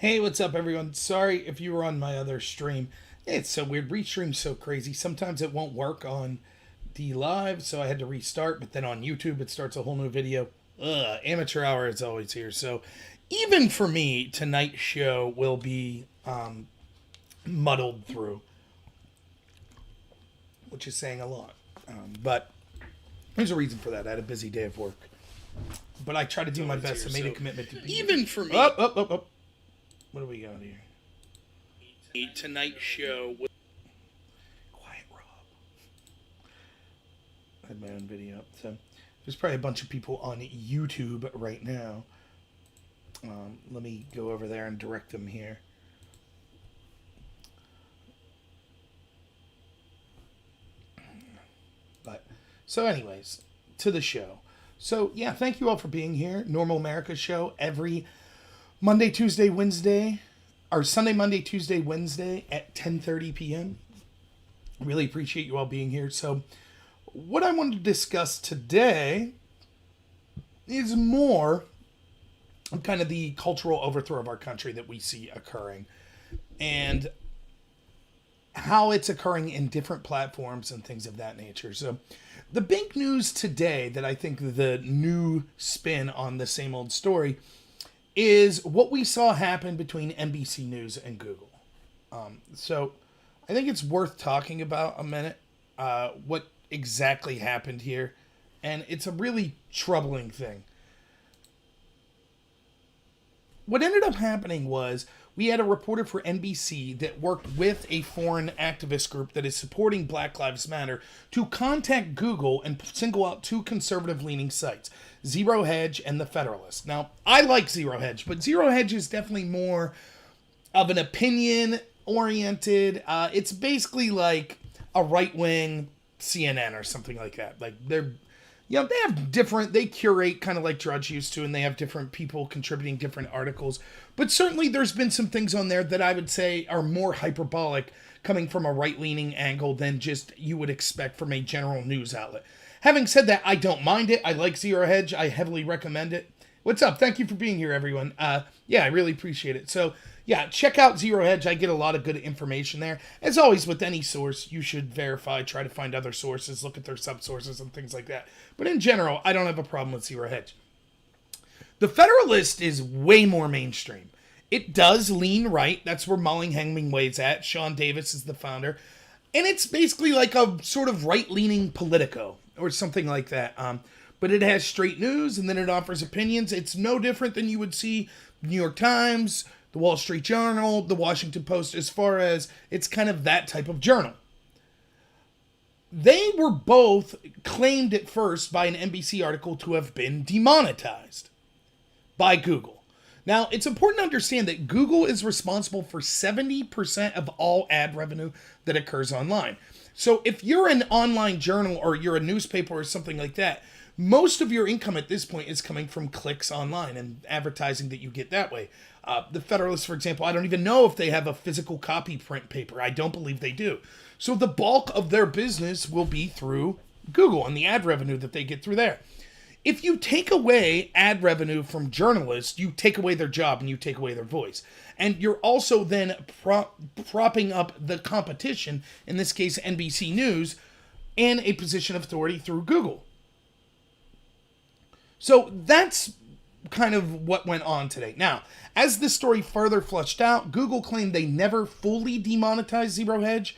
Hey, what's up, everyone? Sorry if you were on my other stream. It's so weird. Restream's so crazy. Sometimes it won't work on the live, so I had to restart, but then on YouTube it starts a whole new video. Amateur hour is always here. So even for me, tonight's show will be muddled through, which is saying a lot. But there's a reason for that. I had a busy day of work. But I try to do my best. I made a commitment to be even for me. Up. What do we got here? Tonight's show. Quiet, Rob. I had my own video up. So there's probably a bunch of people on YouTube right now. Let me go over there and direct them here. But so anyways, to the show. So yeah, thank you all for being here. Normal America show every Monday, Tuesday, Wednesday, or Sunday, Monday, Tuesday, Wednesday at 10:30 p.m. Really appreciate you all being here. So what I wanted to discuss today is more of kind of the cultural overthrow of our country that we see occurring and how it's occurring in different platforms and things of that nature. So the big news today that I think the new spin on the same old story is what we saw happen between NBC News and Google. So I think it's worth talking about a minute, what exactly happened here. And it's a really troubling thing. What ended up happening was we had a reporter for NBC that worked with a foreign activist group that is supporting Black Lives Matter to contact Google and single out two conservative-leaning sites, Zero Hedge and the Federalist. Now, I like Zero Hedge, but Zero Hedge is definitely more of an opinion-oriented. It's basically like a right-wing CNN or something like that. Like they have different, they curate kind of like Drudge used to, and they have different people contributing different articles. But certainly there's been some things on there that I would say are more hyperbolic coming from a right-leaning angle than just you would expect from a general news outlet. Having said that, I don't mind it. I like Zero Hedge. I heavily recommend it. What's up? Thank you for being here, everyone. Yeah, I really appreciate it. So, yeah, check out Zero Hedge. I get a lot of good information there. As always, with any source, you should verify, try to find other sources, look at their subsources and things like that. But in general, I don't have a problem with Zero Hedge. The Federalist is way more mainstream. It does lean right. That's where Molly Hemingway's at. Sean Davis is the founder. And it's basically like a sort of right-leaning Politico or something like that. But it has straight news, and then it offers opinions. It's no different than you would see New York Times, the Wall Street Journal, the Washington Post, as far as it's kind of that type of journal. They were both claimed at first by an NBC article to have been demonetized by Google. Now, it's important to understand that Google is responsible for 70% of all ad revenue that occurs online. So if you're an online journal or you're a newspaper or something like that, most of your income at this point is coming from clicks online and advertising that you get that way. The Federalist, for example, I don't even know if they have a physical copy print paper. I don't believe they do. So the bulk of their business will be through Google and the ad revenue that they get through there. If you take away ad revenue from journalists, you take away their job and you take away their voice. And you're also then propping up the competition, in this case NBC News, in a position of authority through Google. So that's kind of what went on today. Now, as this story further fleshed out, Google claimed they never fully demonetized Zero Hedge,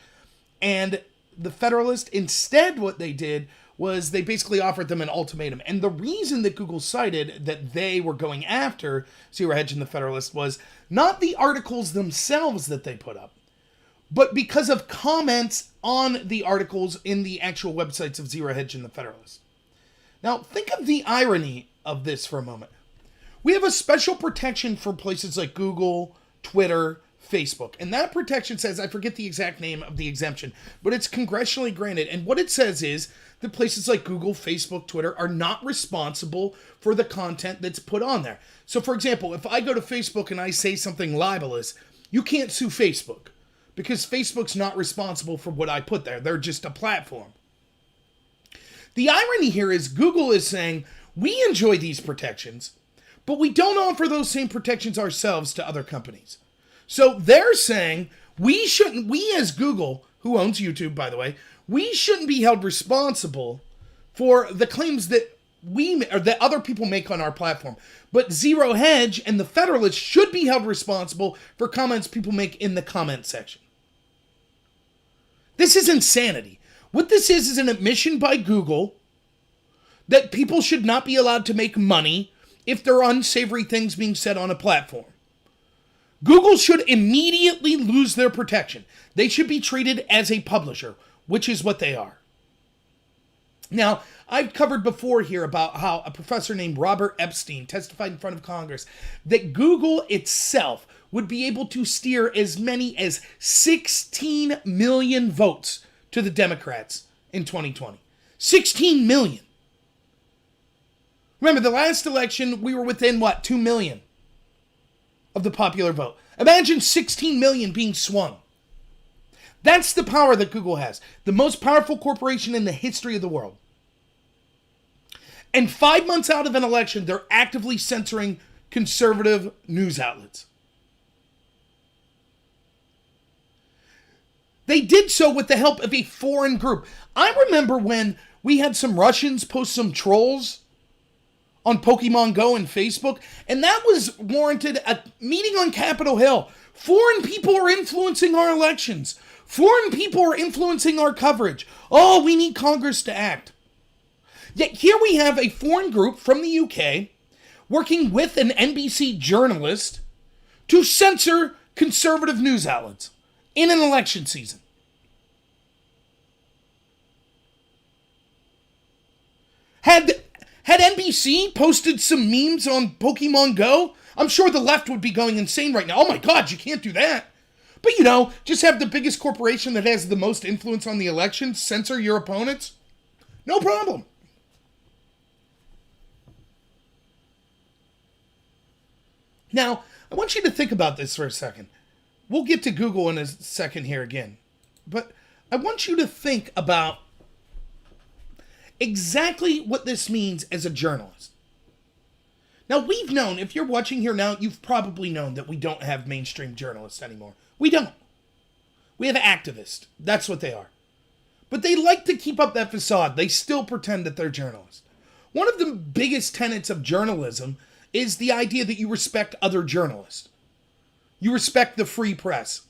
and the Federalist, instead what they did was they basically offered them an ultimatum. And the reason that Google cited that they were going after Zero Hedge and the Federalist was not the articles themselves that they put up, but because of comments on the articles in the actual websites of Zero Hedge and the Federalist. Now, think of the irony of this for a moment. We have a special protection for places like Google, Twitter, Facebook. And that protection says, I forget the exact name of the exemption, but it's congressionally granted. And what it says is that places like Google, Facebook, Twitter are not responsible for the content that's put on there. So, for example, if I go to Facebook and I say something libelous, you can't sue Facebook because Facebook's not responsible for what I put there. They're just a platform. The irony here is Google is saying, we enjoy these protections, but we don't offer those same protections ourselves to other companies. So they're saying we as Google, who owns YouTube, by the way, we shouldn't be held responsible for the claims that that other people make on our platform. But Zero Hedge and the Federalist should be held responsible for comments people make in the comment section. This is insanity. What this is an admission by Google that people should not be allowed to make money if there are unsavory things being said on a platform. Google should immediately lose their protection. They should be treated as a publisher, which is what they are. Now, I've covered before here about how a professor named Robert Epstein testified in front of Congress that Google itself would be able to steer as many as 16 million votes to the Democrats in 2020. 16 million. Remember, the last election, we were within, 2 million of the popular vote. Imagine 16 million being swung. That's the power that Google has. The most powerful corporation in the history of the world. And 5 months out of an election, they're actively censoring conservative news outlets. They did so with the help of a foreign group. I remember when we had some Russians post some trolls on Pokemon Go and Facebook, and that was warranted a meeting on Capitol Hill. Foreign people are influencing our elections. Foreign people are influencing our coverage. Oh, we need Congress to act. Yet here we have a foreign group from the UK working with an NBC journalist to censor conservative news outlets in an election season. Had NBC posted some memes on Pokemon Go, I'm sure the left would be going insane right now. Oh my God, you can't do that. But just have the biggest corporation that has the most influence on the election censor your opponents. No problem. Now, I want you to think about this for a second. We'll get to Google in a second here again. But I want you to think about exactly what this means as a journalist. Now, we've known, if you're watching here now, you've probably known that we don't have mainstream journalists anymore. We don't. We have activists. That's what they are. But they like to keep up that facade. They still pretend that they're journalists. One of the biggest tenets of journalism is the idea that you respect other journalists. You respect the free press.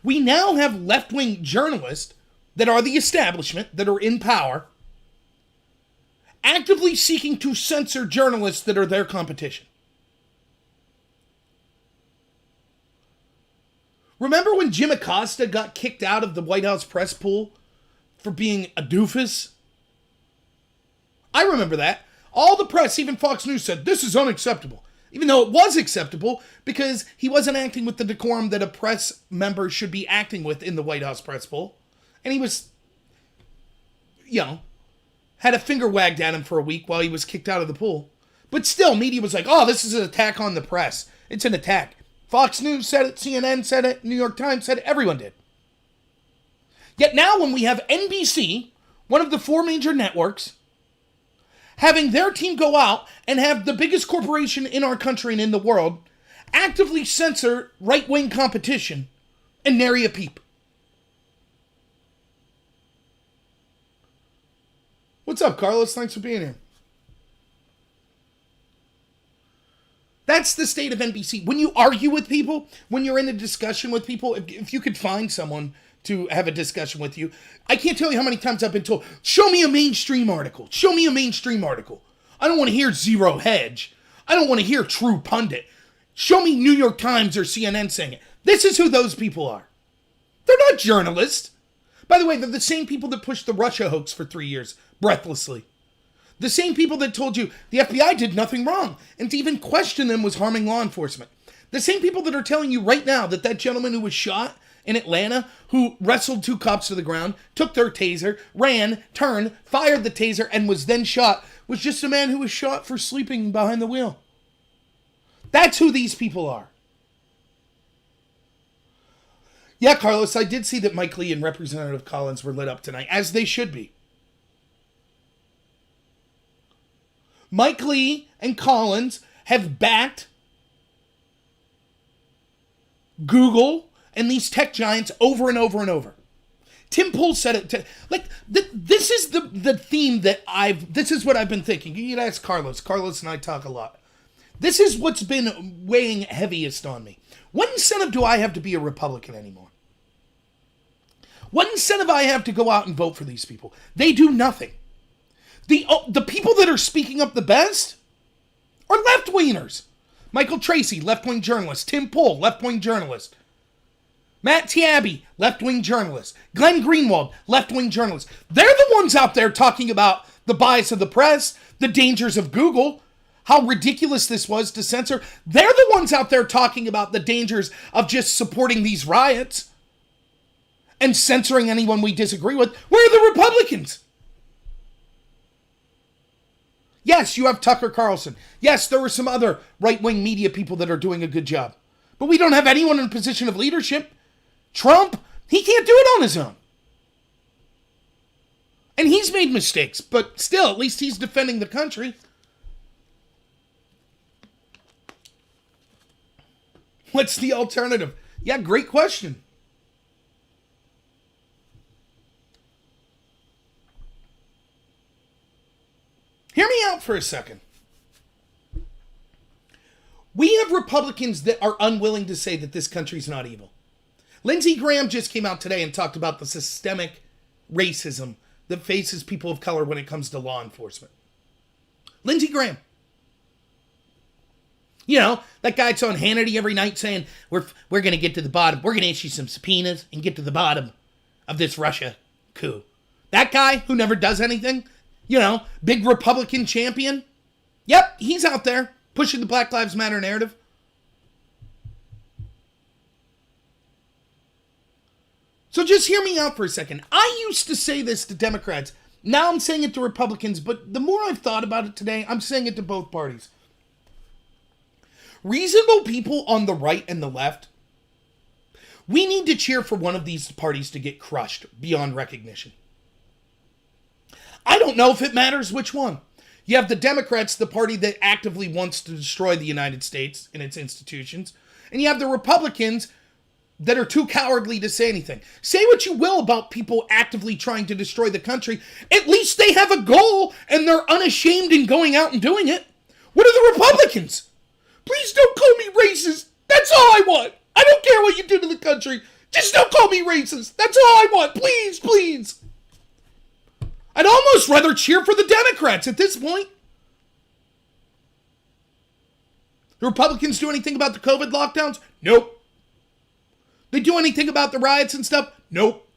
We now have left-wing journalists that are the establishment, that are in power, actively seeking to censor journalists that are their competition. Remember when Jim Acosta got kicked out of the White House press pool for being a doofus? I remember that. All the press, even Fox News, said, this is unacceptable. Even though it was acceptable because he wasn't acting with the decorum that a press member should be acting with in the White House press pool. And he was, had a finger wagged at him for a week while he was kicked out of the pool. But still, media was like, oh, this is an attack on the press. It's an attack. Fox News said it, CNN said it, New York Times said it, everyone did. Yet now when we have NBC, one of the four major networks, having their team go out and have the biggest corporation in our country and in the world actively censor right-wing competition and nary a peep. What's up, Carlos? Thanks for being here. That's the state of NBC. When you argue with people, when you're in a discussion with people, if you could find someone to have a discussion with you, I can't tell you how many times I've been told, show me a mainstream article. Show me a mainstream article. I don't want to hear Zero Hedge. I don't want to hear True Pundit. Show me New York Times or CNN saying it. This is who those people are. They're not journalists. By the way, they're the same people that pushed the Russia hoax for 3 years, breathlessly. The same people that told you the FBI did nothing wrong, and to even question them was harming law enforcement. The same people that are telling you right now that that gentleman who was shot in Atlanta, who wrestled two cops to the ground, took their taser, ran, turned, fired the taser, and was then shot, was just a man who was shot for sleeping behind the wheel. That's who these people are. Yeah, Carlos, I did see that Mike Lee and Representative Collins were lit up tonight, as they should be. Mike Lee and Collins have backed Google and these tech giants over and over and over. Tim Pool said it. This is the theme that this is what I've been thinking. You can ask Carlos. Carlos and I talk a lot. This is what's been weighing heaviest on me. What incentive do I have to be a Republican anymore? What incentive I have to go out and vote for these people? They do nothing. The people that are speaking up the best are left-wingers. Michael Tracy, left-wing journalist. Tim Pool, left-wing journalist. Matt Taibbi, left-wing journalist. Glenn Greenwald, left-wing journalist. They're the ones out there talking about the bias of the press, the dangers of Google, how ridiculous this was to censor. They're the ones out there talking about the dangers of just supporting these riots and censoring anyone we disagree with. Where are the Republicans? Yes, you have Tucker Carlson. Yes, there are some other right-wing media people that are doing a good job. But we don't have anyone in a position of leadership. Trump, he can't do it on his own. And he's made mistakes, but still, at least he's defending the country. What's the alternative? Yeah, great question. Hear me out for a second. We have Republicans that are unwilling to say that this country's not evil. Lindsey Graham just came out today and talked about the systemic racism that faces people of color when it comes to law enforcement. Lindsey Graham. You know, that guy that's on Hannity every night saying, we're going to get to the bottom. We're going to issue some subpoenas and get to the bottom of this Russia coup. That guy who never does anything, you know, big Republican champion. Yep, he's out there pushing the Black Lives Matter narrative. So just hear me out for a second. I used to say this to Democrats. Now I'm saying it to Republicans, but the more I've thought about it today, I'm saying it to both parties. Reasonable people on the right and the left, we need to cheer for one of these parties to get crushed beyond recognition. I don't know if it matters which one. You have the Democrats, the party that actively wants to destroy the United States and its institutions. And you have the Republicans that are too cowardly to say anything. Say what you will about people actively trying to destroy the country. At least they have a goal and they're unashamed in going out and doing it. What are the Republicans? Please don't call me racist. That's all I want. I don't care what you do to the country. Just don't call me racist. That's all I want. Please, please. I'd almost rather cheer for the Democrats at this point. The Republicans do anything about the COVID lockdowns? Nope. They do anything about the riots and stuff? Nope.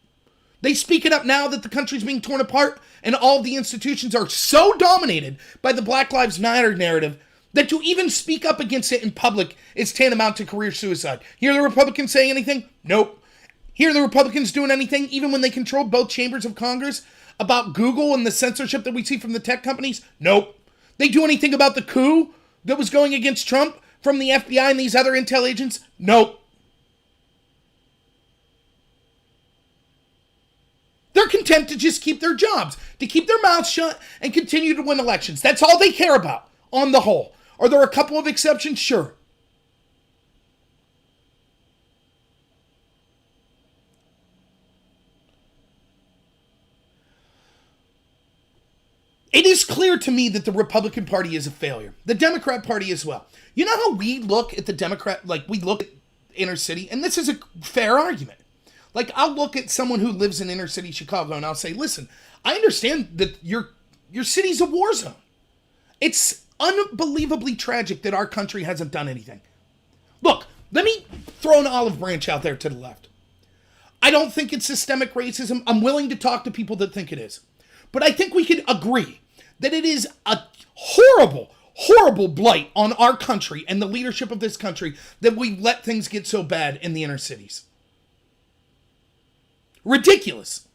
They speak it up now that the country's being torn apart and all of the institutions are so dominated by the Black Lives Matter narrative that to even speak up against it in public is tantamount to career suicide. Hear the Republicans saying anything? Nope. Hear the Republicans doing anything, even when they control both chambers of Congress, about Google and the censorship that we see from the tech companies? Nope. They do anything about the coup that was going against Trump from the FBI and these other intel agents? Nope. They're content to just keep their jobs, to keep their mouths shut and continue to win elections. That's all they care about, on the whole. Are there a couple of exceptions? Sure. It is clear to me that the Republican Party is a failure. The Democrat Party as well. You know how we look at the Democrat, like we look at inner city, and this is a fair argument. Like, I'll look at someone who lives in inner city Chicago and I'll say, listen, I understand that your city's a war zone. It's unbelievably tragic that our country hasn't done anything. Look, let me throw an olive branch out there to the left. I don't think it's systemic racism. I'm willing to talk to people that think it is. But I think we can agree that it is a horrible, horrible blight on our country and the leadership of this country that we let things get so bad in the inner cities. Ridiculous.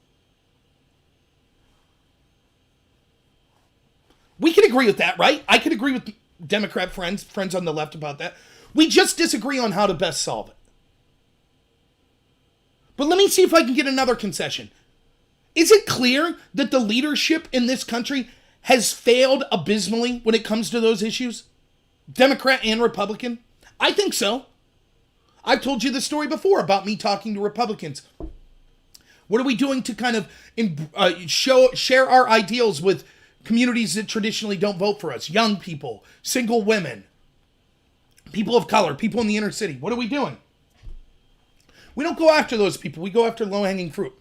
We can agree with that, right? I can agree with Democrat friends on the left about that. We just disagree on how to best solve it. But let me see if I can get another concession. Is it clear that the leadership in this country has failed abysmally when it comes to those issues? Democrat and Republican? I think so. I've told you the story before about me talking to Republicans. What are we doing to kind of share our ideals with communities that traditionally don't vote for us? Young people, single women, people of color, people in the inner city. What are we doing? We don't go after those people. We go after low-hanging fruit.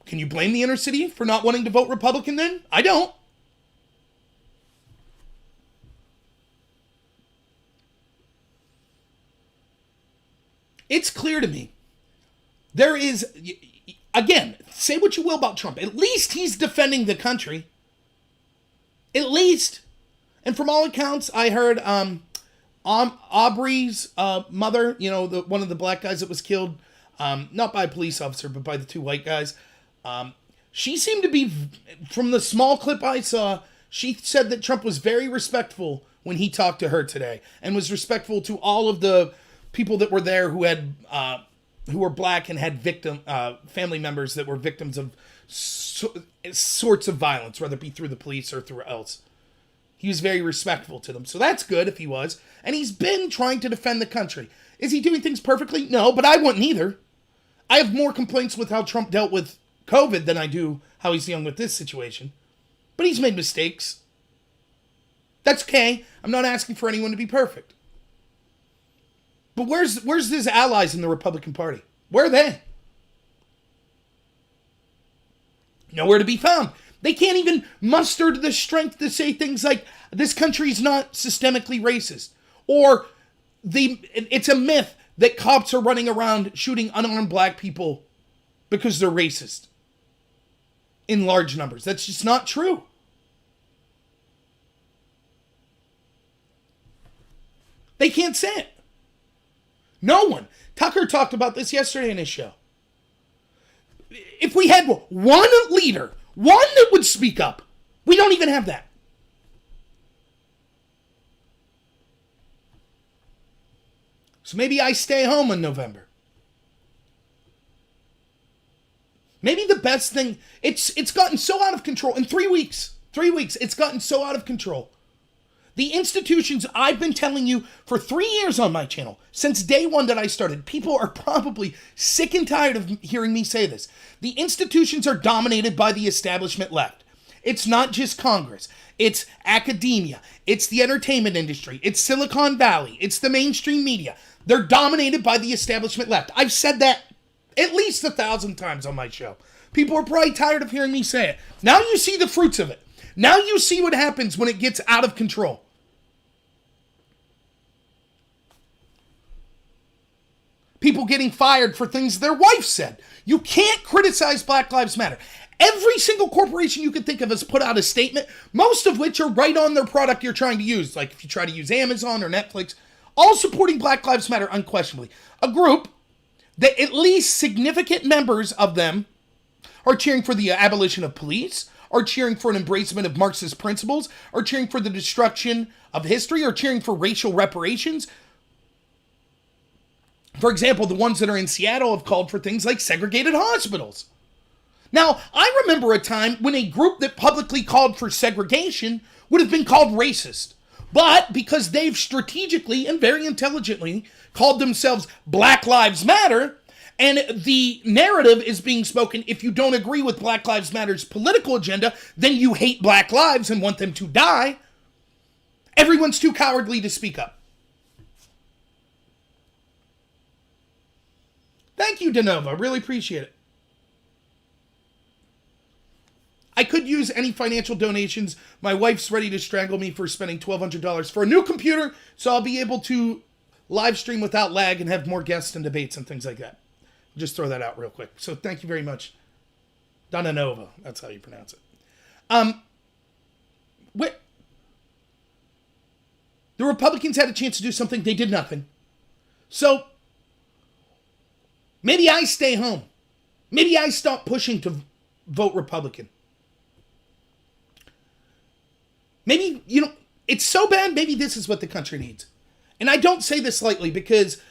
Can you blame the inner city for not wanting to vote Republican then? I don't. It's clear to me. There is, again, say what you will about Trump. At least he's defending the country. At least. And from all accounts, I heard Aubrey's mother, one of the black guys that was killed, not by a police officer, but by the two white guys. She seemed to be, from the small clip I saw, she said that Trump was very respectful when he talked to her today, and was respectful to all of the people that were there who were black and had family members that were victims of sorts of violence, whether it be through the police or through else. He was very respectful to them. So that's good if he was. And he's been trying to defend the country. Is he doing things perfectly? No, but I wouldn't either. I have more complaints with how Trump dealt with COVID than I do how he's dealing with this situation. But he's made mistakes. That's okay. I'm not asking for anyone to be perfect. But where's his allies in the Republican Party? Where are they? Nowhere to be found. They can't even muster the strength to say things like, this country's not systemically racist. Or it's a myth that cops are running around shooting unarmed black people because they're racist. In large numbers. That's just not true. They can't say it. No one. Tucker talked about this yesterday in his show. If we had one leader, one that would speak up, we don't even have that. So maybe I stay home in November. Maybe the best thing, it's gotten so out of control in 3 weeks, it's gotten so out of control. The institutions I've been telling you for 3 years on my channel, since day one that I started, people are probably sick and tired of hearing me say this. The institutions are dominated by the establishment left. It's not just Congress. It's academia. It's the entertainment industry. It's Silicon Valley. It's the mainstream media. They're dominated by the establishment left. I've said that at least 1,000 times on my show. People are probably tired of hearing me say it. Now you see the fruits of it. Now you see what happens when it gets out of control. People getting fired for things their wife said. You can't criticize Black Lives Matter. Every single corporation you can think of has put out a statement, most of which are right on their product you're trying to use. Like if you try to use Amazon or Netflix, all supporting Black Lives Matter unquestionably. A group that at least significant members of them are cheering for the abolition of police, are cheering for an embracement of Marxist principles, are cheering for the destruction of history, are cheering for racial reparations. For example, the ones that are in Seattle have called for things like segregated hospitals. Now, I remember a time when a group that publicly called for segregation would have been called racist. But because they've strategically and very intelligently called themselves Black Lives Matter, and the narrative is being spoken, if you don't agree with Black Lives Matter's political agenda, then you hate black lives and want them to die, everyone's too cowardly to speak up. Thank you, DeNova. Really appreciate it. I could use any financial donations. My wife's ready to strangle me for spending $1,200 for a new computer, so I'll be able to live stream without lag and have more guests and debates and things like that. Just throw that out real quick. So thank you very much. DeNova. That's how you pronounce it. The Republicans had a chance to do something. They did nothing. So maybe I stay home. Maybe I stop pushing to vote Republican. Maybe, it's so bad, maybe this is what the country needs. And I don't say this lightly because,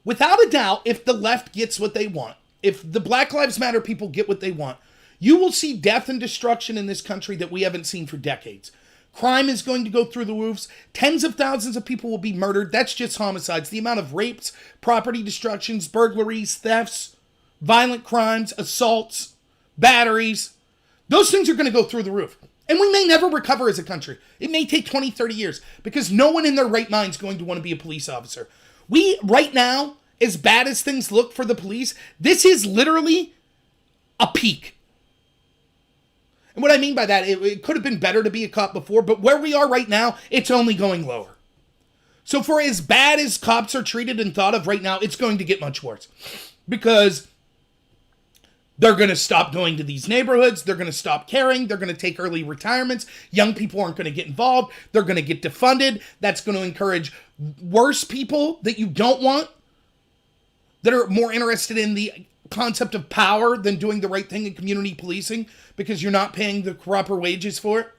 without a doubt, if the left gets what they want, if the Black Lives Matter people get what they want, you will see death and destruction in this country that we haven't seen for decades. Crime is going to go through the roofs. Tens of thousands of people will be murdered. That's just homicides. The amount of rapes, property destructions, burglaries, thefts, violent crimes, assaults, batteries, those things are going to go through the roof. And we may never recover as a country. It may take 20, 30 years because no one in their right mind is going to want to be a police officer. We, right now, as bad as things look for the police, this is literally a peak. And what I mean by that, it could have been better to be a cop before, but where we are right now, it's only going lower. So for as bad as cops are treated and thought of right now, it's going to get much worse. Because they're going to stop going to these neighborhoods. They're going to stop caring. They're going to take early retirements. Young people aren't going to get involved. They're going to get defunded. That's going to encourage worse people that you don't want, that are more interested in the concept of power than doing the right thing in community policing because you're not paying the proper wages for it.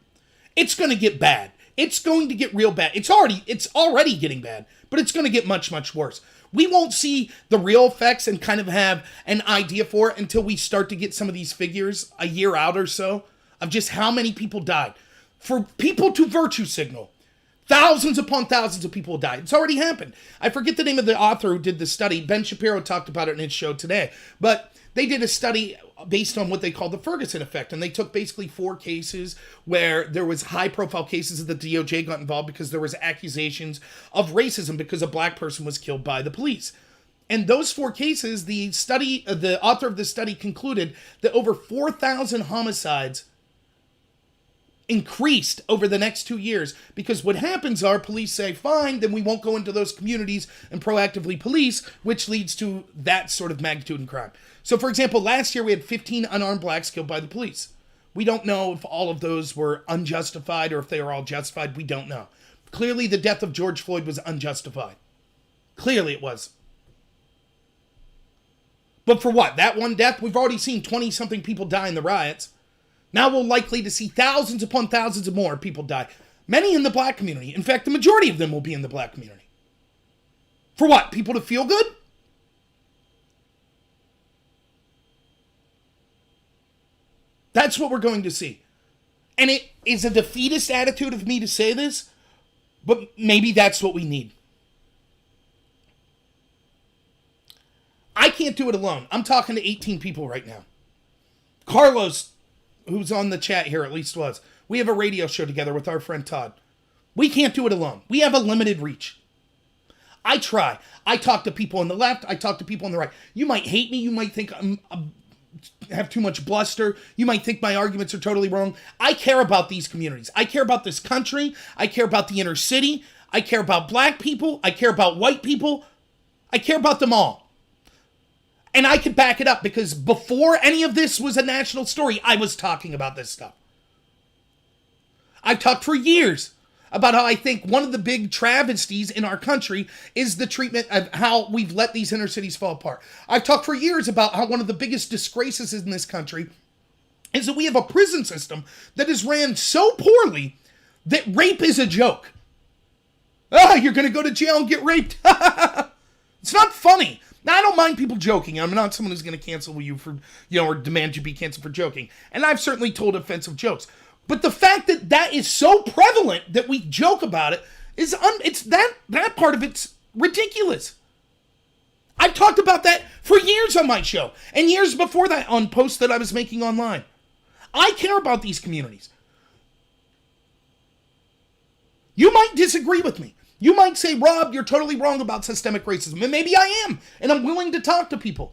It's going to get bad. It's going to get real bad. It's already getting bad, but it's going to get much, much worse. We won't see the real effects and kind of have an idea for it until we start to get some of these figures a year out or so of just how many people died. For people to virtue signal, thousands upon thousands of people died. It's already happened. I forget the name of the author who did the study. Ben Shapiro talked about it in his show today. But they did a study based on what they call the Ferguson effect. And they took basically 4 cases where there was high-profile cases that the DOJ got involved because there was accusations of racism because a black person was killed by the police. And those 4 cases, the author of the study concluded that over 4,000 homicides increased over the next 2 years because what happens are police say, fine, then we won't go into those communities and proactively police, which leads to that sort of magnitude in crime. So, for example, last year we had 15 unarmed blacks killed by the police. We don't know if all of those were unjustified or if they were all justified. We don't know. Clearly, the death of George Floyd was unjustified. Clearly it was. But for what? That one death? We've already seen 20-something people die in the riots. Now we're likely to see thousands upon thousands of more people die. Many in the black community. In fact, the majority of them will be in the black community. For what? People to feel good? That's what we're going to see. And it is a defeatist attitude of me to say this, but maybe that's what we need. I can't do it alone. I'm talking to 18 people right now. Carlos, who's on the chat here, at least was. We have a radio show together with our friend Todd. We can't do it alone. We have a limited reach. I try. I talk to people on the left. I talk to people on the right. You might hate me. You might think I have too much bluster. You might think my arguments are totally wrong. I care about these communities. I care about this country. I care about the inner city. I care about black people. I care about white people. I care about them all. And I could back it up because before any of this was a national story, I was talking about this stuff. I've talked for years about how I think one of the big travesties in our country is the treatment of how we've let these inner cities fall apart. I've talked for years about how one of the biggest disgraces in this country is that we have a prison system that is ran so poorly that rape is a joke. Oh, you're going to go to jail and get raped. It's not funny. Now, I don't mind people joking. I'm not someone who's going to cancel you for, or demand you be canceled for joking. And I've certainly told offensive jokes. But the fact that that is so prevalent that we joke about it is, it's that part of it's ridiculous. I've talked about that for years on my show. And years before that on posts that I was making online. I care about these communities. You might disagree with me. You might say, Rob, you're totally wrong about systemic racism. And maybe I am. And I'm willing to talk to people.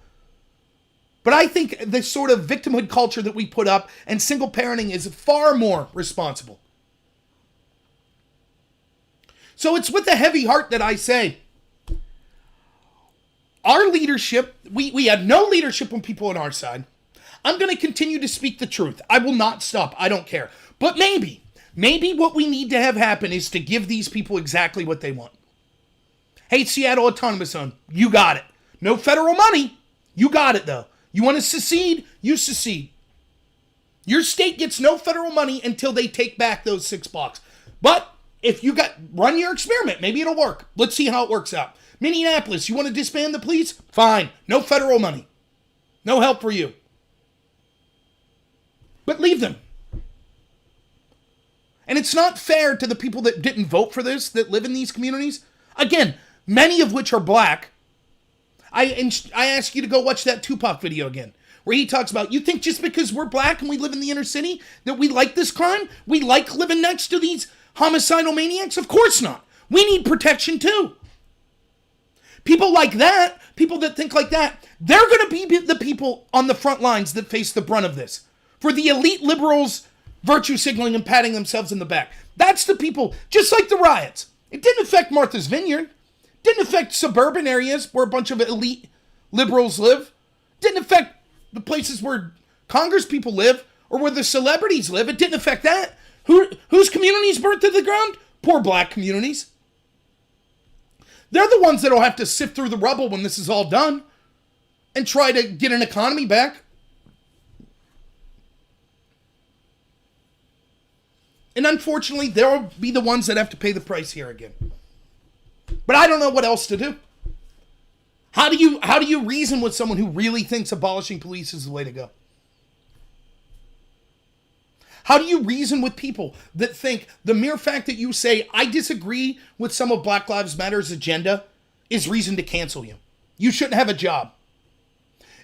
But I think this sort of victimhood culture that we put up and single parenting is far more responsible. So it's with a heavy heart that I say, our leadership, we have no leadership on people on our side. I'm going to continue to speak the truth. I will not stop. I don't care. But maybe what we need to have happen is to give these people exactly what they want. Hey, Seattle Autonomous Zone, you got it. No federal money. You got it, though. You want to secede? You secede. Your state gets no federal money until they take back those 6 blocks. But if you run your experiment, maybe it'll work. Let's see how it works out. Minneapolis, you want to disband the police? Fine. No federal money. No help for you. But leave them. And it's not fair to the people that didn't vote for this, that live in these communities. Again, many of which are black. I ask you to go watch that Tupac video again, where he talks about, you think just because we're black and we live in the inner city that we like this crime? We like living next to these homicidal maniacs? Of course not. We need protection too. People like that, people that think like that, they're going to be the people on the front lines that face the brunt of this. For the elite liberals virtue signaling and patting themselves in the back. That's the people, just like the riots. It didn't affect Martha's Vineyard. Didn't affect suburban areas where a bunch of elite liberals live. Didn't affect the places where Congress people live or where the celebrities live. It didn't affect that. Whose communities burnt to the ground? Poor black communities. They're the ones that'll have to sift through the rubble when this is all done and try to get an economy back. And unfortunately, they'll be the ones that have to pay the price here again. But I don't know what else to do. How do you reason with someone who really thinks abolishing police is the way to go? How do you reason with people that think the mere fact that you say, I disagree with some of Black Lives Matter's agenda is reason to cancel you? You shouldn't have a job.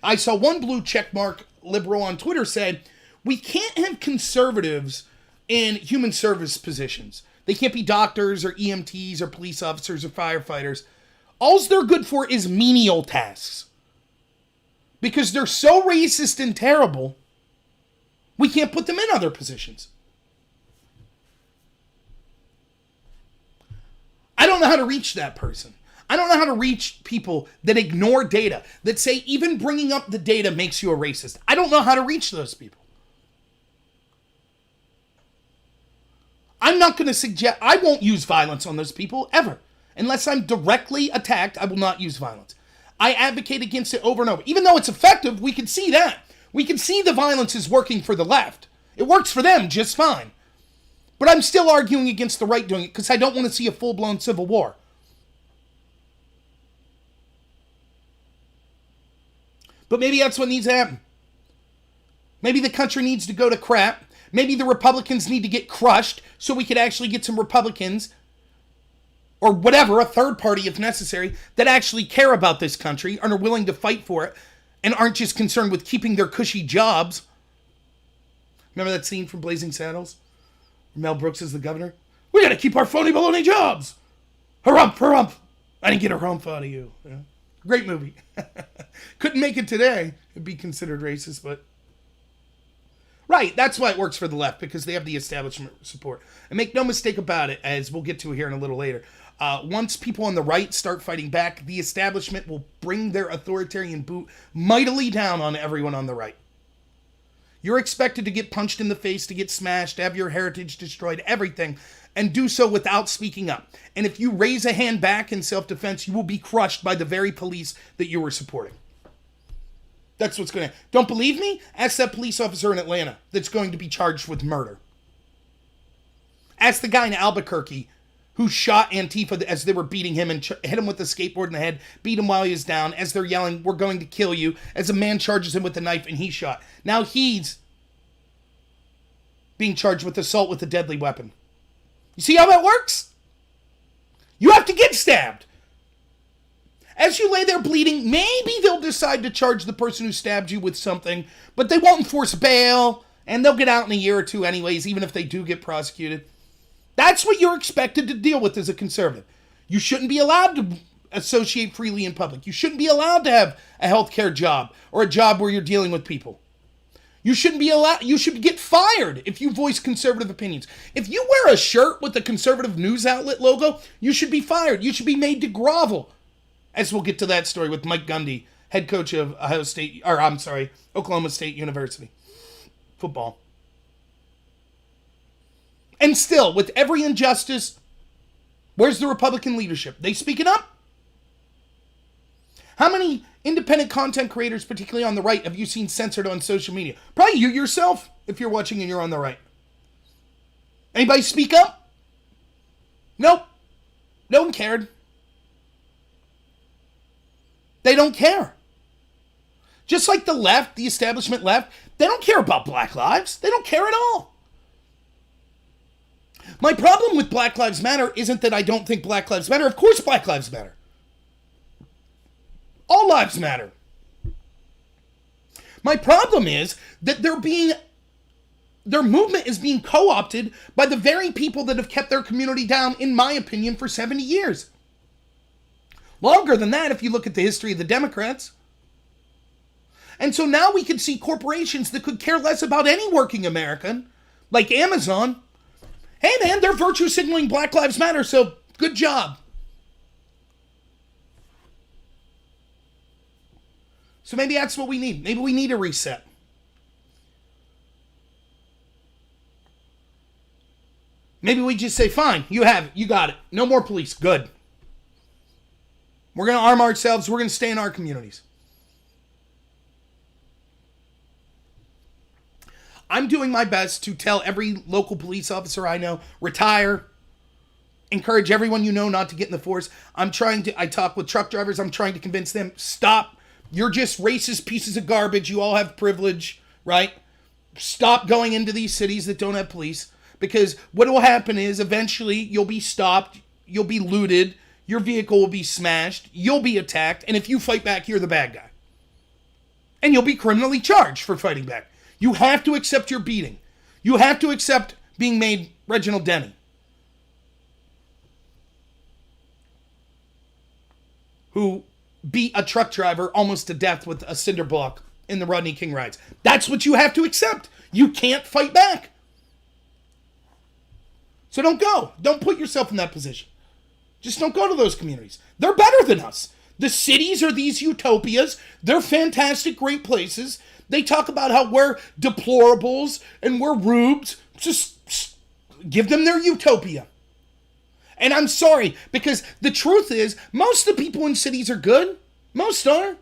I saw one blue checkmark liberal on Twitter say, we can't have conservatives in human service positions. They can't be doctors or EMTs or police officers or firefighters. All they're good for is menial tasks. Because they're so racist and terrible, we can't put them in other positions. I don't know how to reach that person. I don't know how to reach people that ignore data, that say even bringing up the data makes you a racist. I don't know how to reach those people. I'm not going to suggest, I won't use violence on those people ever. Unless I'm directly attacked, I will not use violence. I advocate against it over and over. Even though it's effective, we can see that. We can see the violence is working for the left. It works for them just fine. But I'm still arguing against the right doing it because I don't want to see a full-blown civil war. But maybe that's what needs to happen. Maybe the country needs to go to crap. Maybe the Republicans need to get crushed so we could actually get some Republicans or whatever, a third party if necessary, that actually care about this country and are willing to fight for it and aren't just concerned with keeping their cushy jobs. Remember that scene from Blazing Saddles? Mel Brooks is the governor. We got to keep our phony baloney jobs. Harump, harump. I didn't get a harump out of you. Yeah. Great movie. Couldn't make it today. It'd be considered racist, but... Right, that's why it works for the left, because they have the establishment support. And make no mistake about it, as we'll get to here in a little later, once people on the right start fighting back, the establishment will bring their authoritarian boot mightily down on everyone on the right. You're expected to get punched in the face, to get smashed, to have your heritage destroyed, everything, and do so without speaking up. And if you raise a hand back in self-defense, you will be crushed by the very police that you were supporting. That's what's going to happen. Don't believe me? Ask that police officer in Atlanta that's going to be charged with murder. Ask the guy in Albuquerque who shot Antifa as they were beating him and hit him with a skateboard in the head, beat him while he was down, as they're yelling, we're going to kill you, as a man charges him with a knife and he's shot. Now he's being charged with assault with a deadly weapon. You see how that works? You have to get stabbed. As you lay there bleeding, maybe they'll decide to charge the person who stabbed you with something, but they won't enforce bail, and they'll get out in a year or two anyways, even if they do get prosecuted. That's what you're expected to deal with as a conservative. You shouldn't be allowed to associate freely in public. You shouldn't be allowed to have a healthcare job or a job where you're dealing with people. You shouldn't be allowed, you should get fired if you voice conservative opinions. If you wear a shirt with the conservative news outlet logo, you should be fired. You should be made to grovel. As we'll get to that story with Mike Gundy, head coach of Oklahoma State University football. And still, with every injustice, where's the Republican leadership? They speaking up? How many independent content creators, particularly on the right, have you seen censored on social media? Probably you yourself, if you're watching and you're on the right. Anybody speak up? Nope. No one cared. They don't care. Just like the left, the establishment left, they don't care about black lives. They don't care at all. My problem with Black Lives Matter isn't that I don't think Black Lives Matter. Of course Black Lives Matter. All lives matter. My problem is that their movement is being co-opted by the very people that have kept their community down, in my opinion, for 70 years. Longer than that if you look at the history of the Democrats. And so now we can see corporations that could care less about any working American, like Amazon. Hey man, they're virtue signaling Black Lives Matter, so good job. So maybe that's what we need. Maybe we need a reset. Maybe we just say, fine, you have it, you got it. No more police, good. We're going to arm ourselves, we're going to stay in our communities. I'm doing my best to tell every local police officer I know, retire. Encourage everyone you know not to get in the force. I talk with truck drivers, I'm trying to convince them, stop. You're just racist pieces of garbage. You all have privilege, right? Stop going into these cities that don't have police. Because what will happen is eventually you'll be stopped, you'll be looted, your vehicle will be smashed, you'll be attacked, and if you fight back, you're the bad guy. And you'll be criminally charged for fighting back. You have to accept your beating. You have to accept being made Reginald Denny, who beat a truck driver almost to death with a cinder block in the Rodney King riots. That's what you have to accept. You can't fight back. So don't go. Don't put yourself in that position. Just don't go to those communities. They're better than us. The cities are these utopias. They're fantastic, great places. They talk about how we're deplorables and we're rubes. Just give them their utopia. And I'm sorry, because the truth is, most of the people in cities are good. Most are.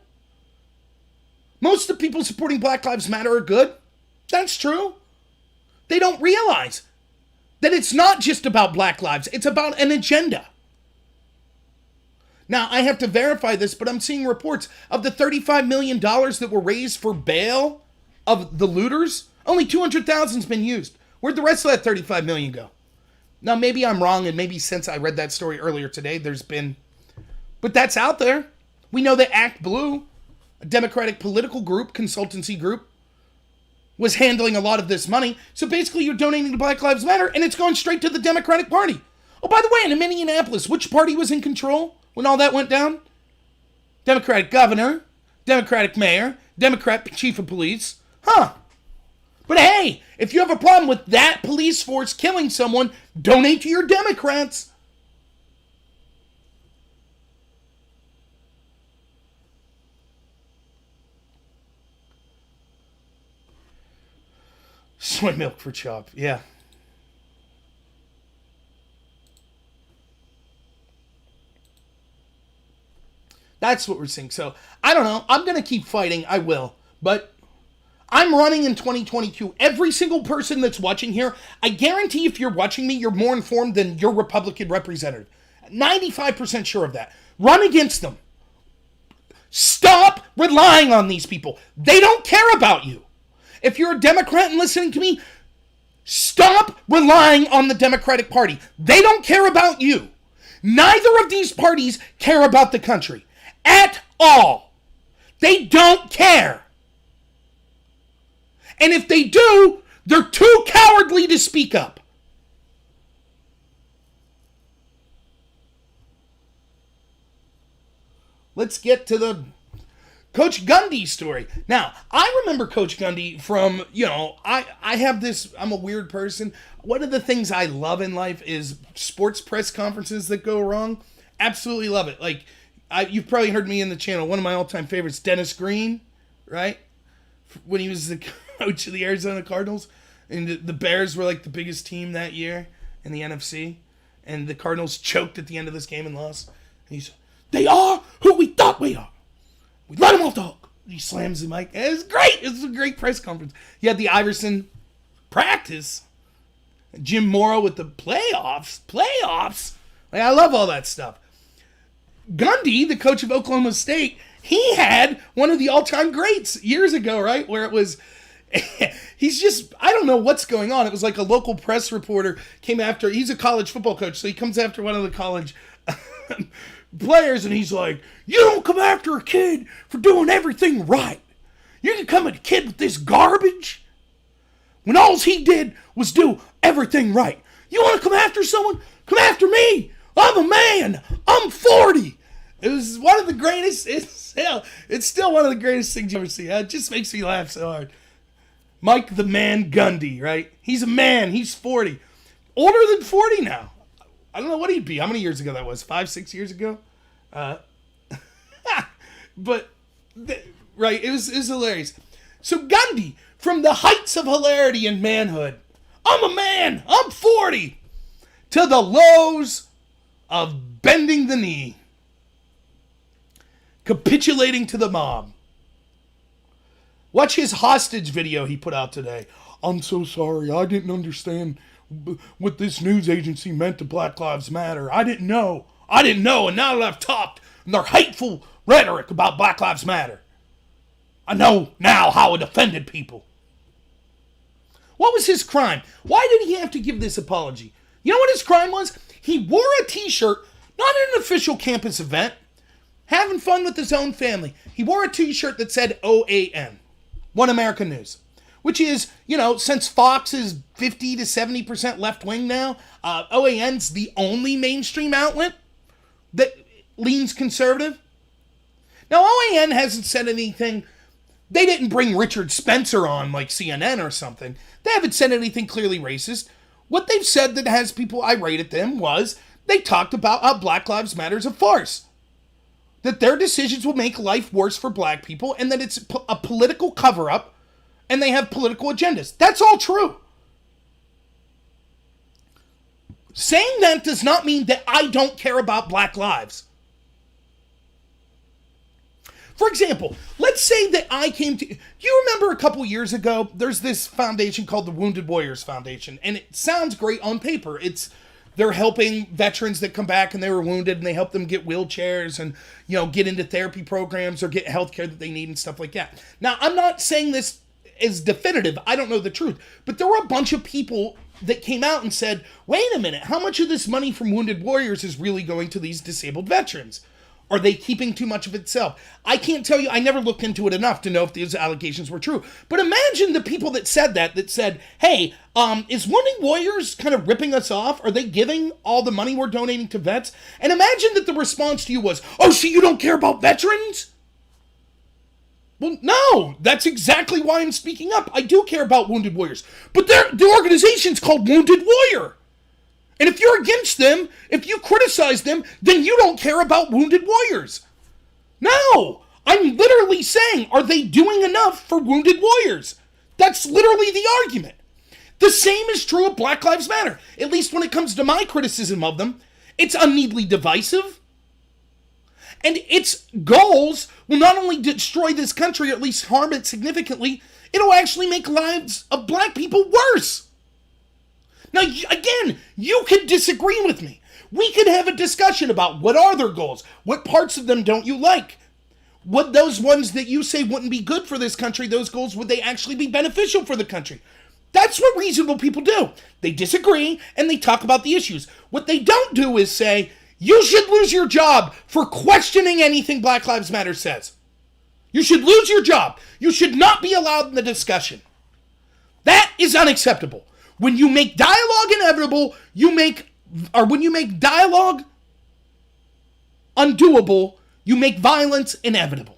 Most of the people supporting Black Lives Matter are good. That's true. They don't realize that it's not just about Black lives. It's about an agenda. Now, I have to verify this, but I'm seeing reports of the $35 million that were raised for bail of the looters. Only $200,000's been used. Where'd the rest of that $35 million go? Now, maybe I'm wrong, and maybe since I read that story earlier today, but that's out there. We know that Act Blue, a Democratic political group, consultancy group, was handling a lot of this money. So basically, you're donating to Black Lives Matter, and it's going straight to the Democratic Party. Oh, by the way, in Minneapolis, which party was in control when all that went down? Democratic governor, Democratic mayor, Democrat chief of police. Huh. But hey, if you have a problem with that police force killing someone, donate to your Democrats. Soy milk for chop, yeah. That's what we're seeing. So, I don't know. I'm going to keep fighting. I will. But I'm running in 2022. Every single person that's watching here, I guarantee if you're watching me, you're more informed than your Republican representative. 95% sure of that. Run against them. Stop relying on these people. They don't care about you. If you're a Democrat and listening to me, stop relying on the Democratic Party. They don't care about you. Neither of these parties care about the country. At all. They don't care. And if they do, they're too cowardly to speak up. Let's get to the Coach Gundy story. Now, I remember Coach Gundy from, I have this, I'm a weird person. One of the things I love in life is sports press conferences that go wrong. Absolutely love it. Like, you've probably heard me in the channel. One of my all-time favorites, Dennis Green, right? When he was the coach of the Arizona Cardinals. And the Bears were like the biggest team that year in the NFC. And the Cardinals choked at the end of this game and lost. And he's, they are who we thought we are. We let them off the hook. He slams the mic. It was great. It was a great press conference. He had the Iverson practice. Jim Mora with the playoffs. Like, I love all that stuff. Gundy, the coach of Oklahoma State, he had one of the all-time greats years ago, right? Where it was, he's just, I don't know what's going on. It was like a local press reporter came after, he's a college football coach, so he comes after one of the college players, and he's like, you don't come after a kid for doing everything right. You can come at a kid with this garbage when all he did was do everything right. You want to come after someone? Come after me. I'm a man. I'm 40. It was one of the greatest, it's still one of the greatest things you ever see. It just makes me laugh so hard. Mike the Man Gundy, right? He's a man. He's 40. Older than 40 now. I don't know what he'd be. How many years ago that was? 5, 6 years ago? But, right, it was hilarious. So Gundy, from the heights of hilarity and manhood, I'm a man, I'm 40, to the lows of bending the knee, capitulating to the mob. Watch his hostage video he put out today. I'm so sorry, I didn't understand what this news agency meant to Black Lives Matter. I didn't know, and now that I've talked their hateful rhetoric about Black Lives Matter, I know now how it offended people. What was his crime? Why did he have to give this apology? You know what his crime was? He wore a t-shirt, not at an official campus event, having fun with his own family. He wore a t-shirt that said OAN, One American News, which is, since Fox is 50 to 70% left-wing now, OAN's the only mainstream outlet that leans conservative. Now, OAN hasn't said anything. They didn't bring Richard Spencer on like CNN or something. They haven't said anything clearly racist. What they've said that has people irate at them was they talked about how Black Lives Matter is a farce. That their decisions will make life worse for black people, and that it's a political cover-up, and they have political agendas. That's all true. Saying that does not mean that I don't care about black lives. For example, let's say that I came to... Do you remember a couple years ago, there's this foundation called the Wounded Warriors Foundation, and it sounds great on paper. They're helping veterans that come back and they were wounded, and they help them get wheelchairs and, get into therapy programs or get health care that they need and stuff like that. Now, I'm not saying this is definitive. I don't know the truth. But there were a bunch of people that came out and said, wait a minute, how much of this money from Wounded Warriors is really going to these disabled veterans? Are they keeping too much of itself? I can't tell you. I never looked into it enough to know if these allegations were true. But imagine the people that said, hey, is Wounded Warriors kind of ripping us off? Are they giving all the money we're donating to vets? And imagine that the response to you was, oh, so you don't care about veterans? Well, no, that's exactly why I'm speaking up. I do care about Wounded Warriors. But the organization's called Wounded Warrior. And if you're against them, if you criticize them, then you don't care about Wounded Warriors. No, I'm literally saying, are they doing enough for Wounded Warriors? That's literally the argument. The same is true of Black Lives Matter, at least when it comes to my criticism of them. It's unneedly divisive. And its goals will not only destroy this country, or at least harm it significantly, it'll actually make lives of black people worse. Now, again, you could disagree with me. We could have a discussion about what are their goals. What parts of them don't you like? What those ones that you say wouldn't be good for this country, those goals, would they actually be beneficial for the country? That's what reasonable people do. They disagree and they talk about the issues. What they don't do is say, you should lose your job for questioning anything Black Lives Matter says. You should lose your job. You should not be allowed in the discussion. That is unacceptable. When you make dialogue inevitable, when you make dialogue undoable, you make violence inevitable.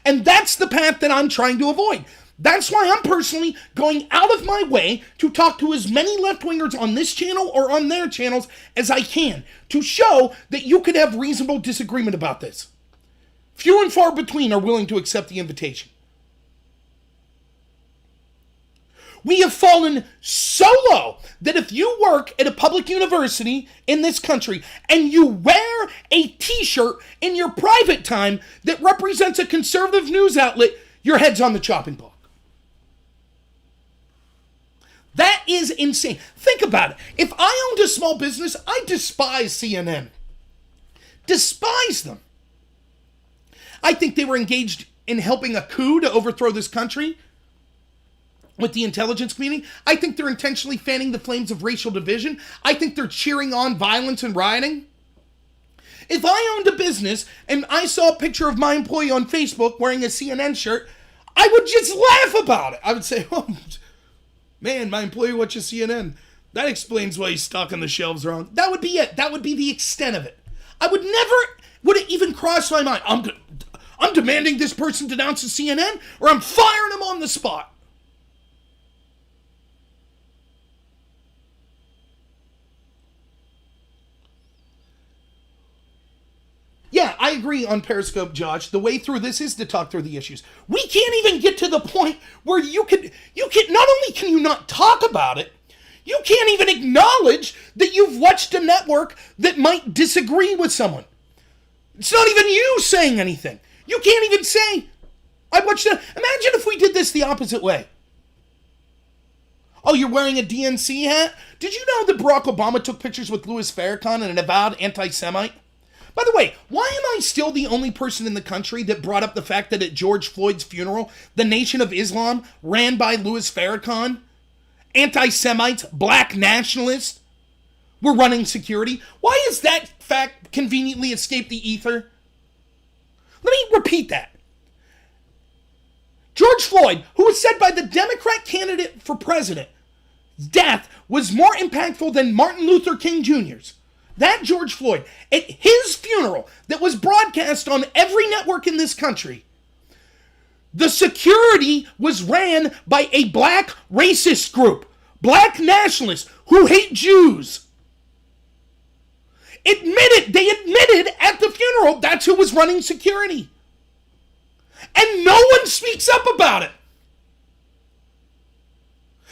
And that's the path that I'm trying to avoid. That's why I'm personally going out of my way to talk to as many left-wingers on this channel or on their channels as I can to show that you could have reasonable disagreement about this. Few and far between are willing to accept the invitation. We have fallen so low that if you work at a public university in this country and you wear a t-shirt in your private time that represents a conservative news outlet, your head's on the chopping block. That is insane. Think about it. If I owned a small business, I despise CNN. Despise them. I think they were engaged in helping a coup to overthrow this country. with the intelligence community. I think they're intentionally fanning the flames of racial division. I think they're cheering on violence and rioting. If I owned a business and I saw a picture of my employee on Facebook wearing a CNN shirt, I would just laugh about it. I would say, oh, man, my employee watches CNN. That explains why he's stocking the shelves wrong. That would be it. That would be the extent of it. Would it even cross my mind, I'm demanding this person denounces CNN, or I'm firing him on the spot. Yeah, I agree on Periscope, Josh. The way through this is to talk through the issues. We can't even get to the point where you can, not only can you not talk about it, you can't even acknowledge that you've watched a network that might disagree with someone. It's not even you saying anything. You can't even say, I watched it. Imagine if we did this the opposite way. Oh, you're wearing a DNC hat? Did you know that Barack Obama took pictures with Louis Farrakhan and an avowed anti-Semite? By the way, why am I still the only person in the country that brought up the fact that at George Floyd's funeral, the Nation of Islam, ran by Louis Farrakhan, anti-Semites, black nationalists, were running security? Why has that fact conveniently escaped the ether? Let me repeat that. George Floyd, who was said by the Democrat candidate for president, death was more impactful than Martin Luther King Jr.'s. That George Floyd, at his funeral that was broadcast on every network in this country, the security was ran by a black racist group, black nationalists who hate Jews. They admitted at the funeral that's who was running security. And no one speaks up about it.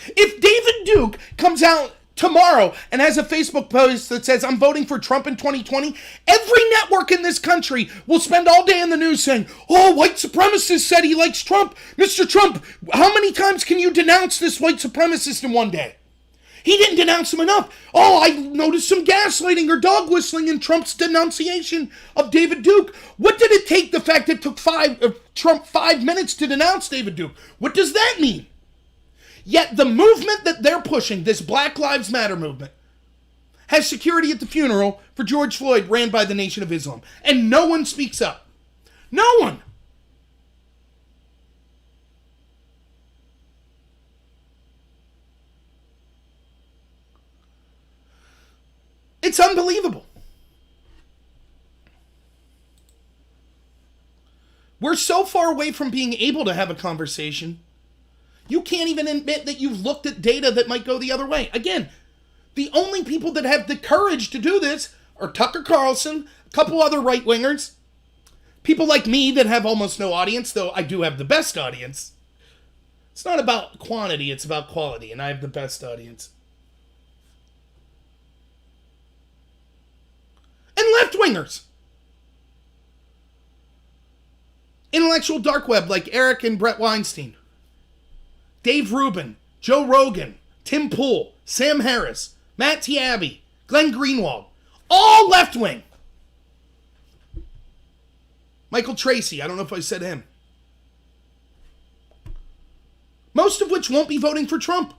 If David Duke comes out tomorrow and has a Facebook post that says, I'm voting for Trump in 2020, every network in this country will spend all day in the news saying, oh, white supremacist said he likes Trump. Mr. Trump, how many times can you denounce this white supremacist in one day? He didn't denounce him enough. Oh, I noticed some gaslighting or dog whistling in Trump's denunciation of David Duke. What did it take the fact it took Trump 5 minutes to denounce David Duke? What does that mean? Yet the movement that they're pushing, this Black Lives Matter movement, has security at the funeral for George Floyd ran by the Nation of Islam. And no one speaks up. No one. It's unbelievable. We're so far away from being able to have a conversation. You can't even admit that you've looked at data that might go the other way. Again, the only people that have the courage to do this are Tucker Carlson, a couple other right-wingers, people like me that have almost no audience, though I do have the best audience. It's not about quantity, it's about quality, and I have the best audience. And left-wingers. Intellectual dark web like Eric and Brett Weinstein. Dave Rubin, Joe Rogan, Tim Pool, Sam Harris, Matt Taibbi, Glenn Greenwald. All left-wing. Michael Tracy, I don't know if I said him. Most of which won't be voting for Trump.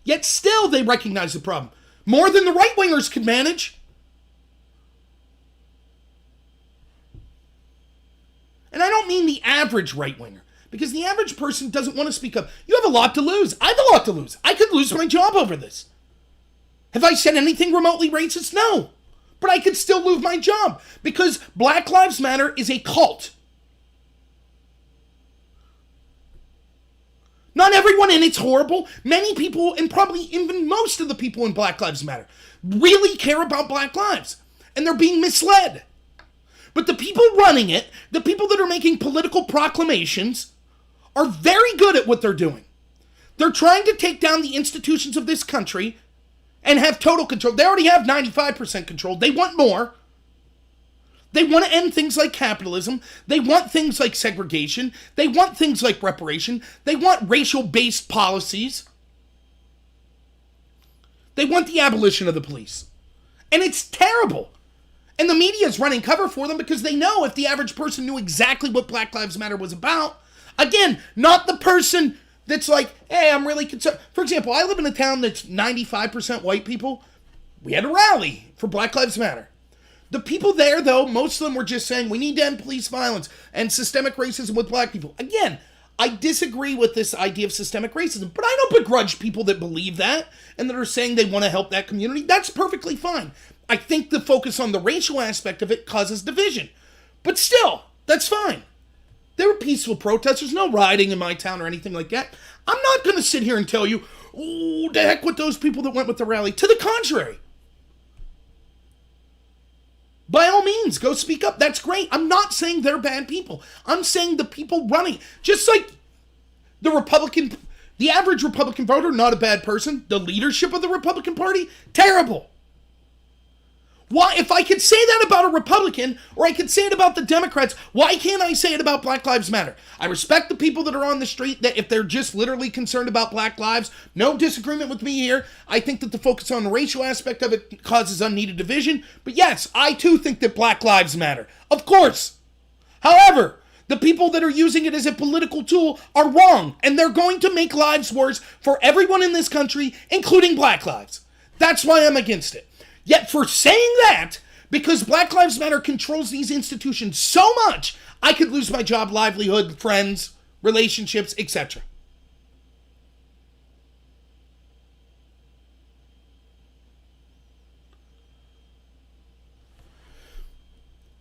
Yet still they recognize the problem. More than the right-wingers could manage. And I don't mean the average right-winger. Because the average person doesn't want to speak up. You have a lot to lose. I have a lot to lose. I could lose my job over this. Have I said anything remotely racist? No. But I could still lose my job. Because Black Lives Matter is a cult. Not everyone in it's horrible. Many people, and probably even most of the people in Black Lives Matter, really care about black lives. And they're being misled. But the people running it, the people that are making political proclamations, are very good at what they're doing. They're trying to take down the institutions of this country and have total control. They already have 95% control. They want more. They want to end things like capitalism. They want things like segregation. They want things like reparation. They want racial-based policies. They want the abolition of the police. And it's terrible. And the media is running cover for them because they know if the average person knew exactly what Black Lives Matter was about, again, not the person that's like, hey, I'm really concerned. For example, I live in a town that's 95% white people. We had a rally for Black Lives Matter. The people there, though, most of them were just saying we need to end police violence and systemic racism with black people. Again, I disagree with this idea of systemic racism, but I don't begrudge people that believe that and that are saying they want to help that community. That's perfectly fine. I think the focus on the racial aspect of it causes division. But still, that's fine. There were peaceful protesters, no rioting in my town or anything like that. I'm not going to sit here and tell you, oh, the heck with those people that went with the rally. To the contrary. By all means, go speak up. That's great. I'm not saying they're bad people. I'm saying the people running, just like the average Republican voter, not a bad person. The leadership of the Republican Party, terrible. Why, if I could say that about a Republican, or I could say it about the Democrats, why can't I say it about Black Lives Matter? I respect the people that are on the street, that if they're just literally concerned about black lives, no disagreement with me here. I think that the focus on the racial aspect of it causes unneeded division. But yes, I too think that Black Lives Matter. Of course. However, the people that are using it as a political tool are wrong, and they're going to make lives worse for everyone in this country, including black lives. That's why I'm against it. Yet for saying that, because Black Lives Matter controls these institutions so much, I could lose my job, livelihood, friends, relationships, etc.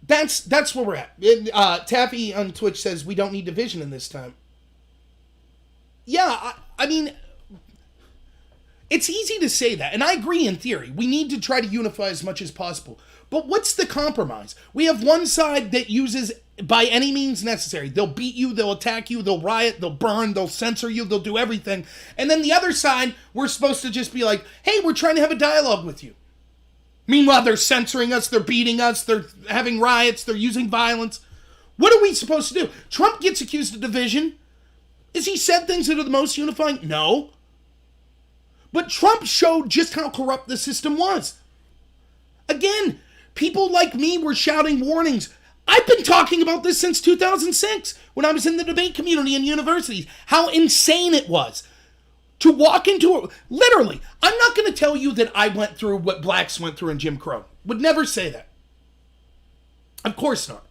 That's where we're at. Taffy on Twitch says we don't need division in this time. Yeah, I mean, it's easy to say that, and I agree in theory. We need to try to unify as much as possible. But what's the compromise? We have one side that uses, by any means necessary, they'll beat you, they'll attack you, they'll riot, they'll burn, they'll censor you, they'll do everything. And then the other side, we're supposed to just be like, hey, we're trying to have a dialogue with you. Meanwhile, they're censoring us, they're beating us, they're having riots, they're using violence. What are we supposed to do? Trump gets accused of division. Has he said things that are the most unifying? No. But Trump showed just how corrupt the system was. Again, people like me were shouting warnings. I've been talking about this since 2006 when I was in the debate community in universities, how insane it was to walk into a... Literally, I'm not going to tell you that I went through what blacks went through in Jim Crow. Would never say that. Of course not.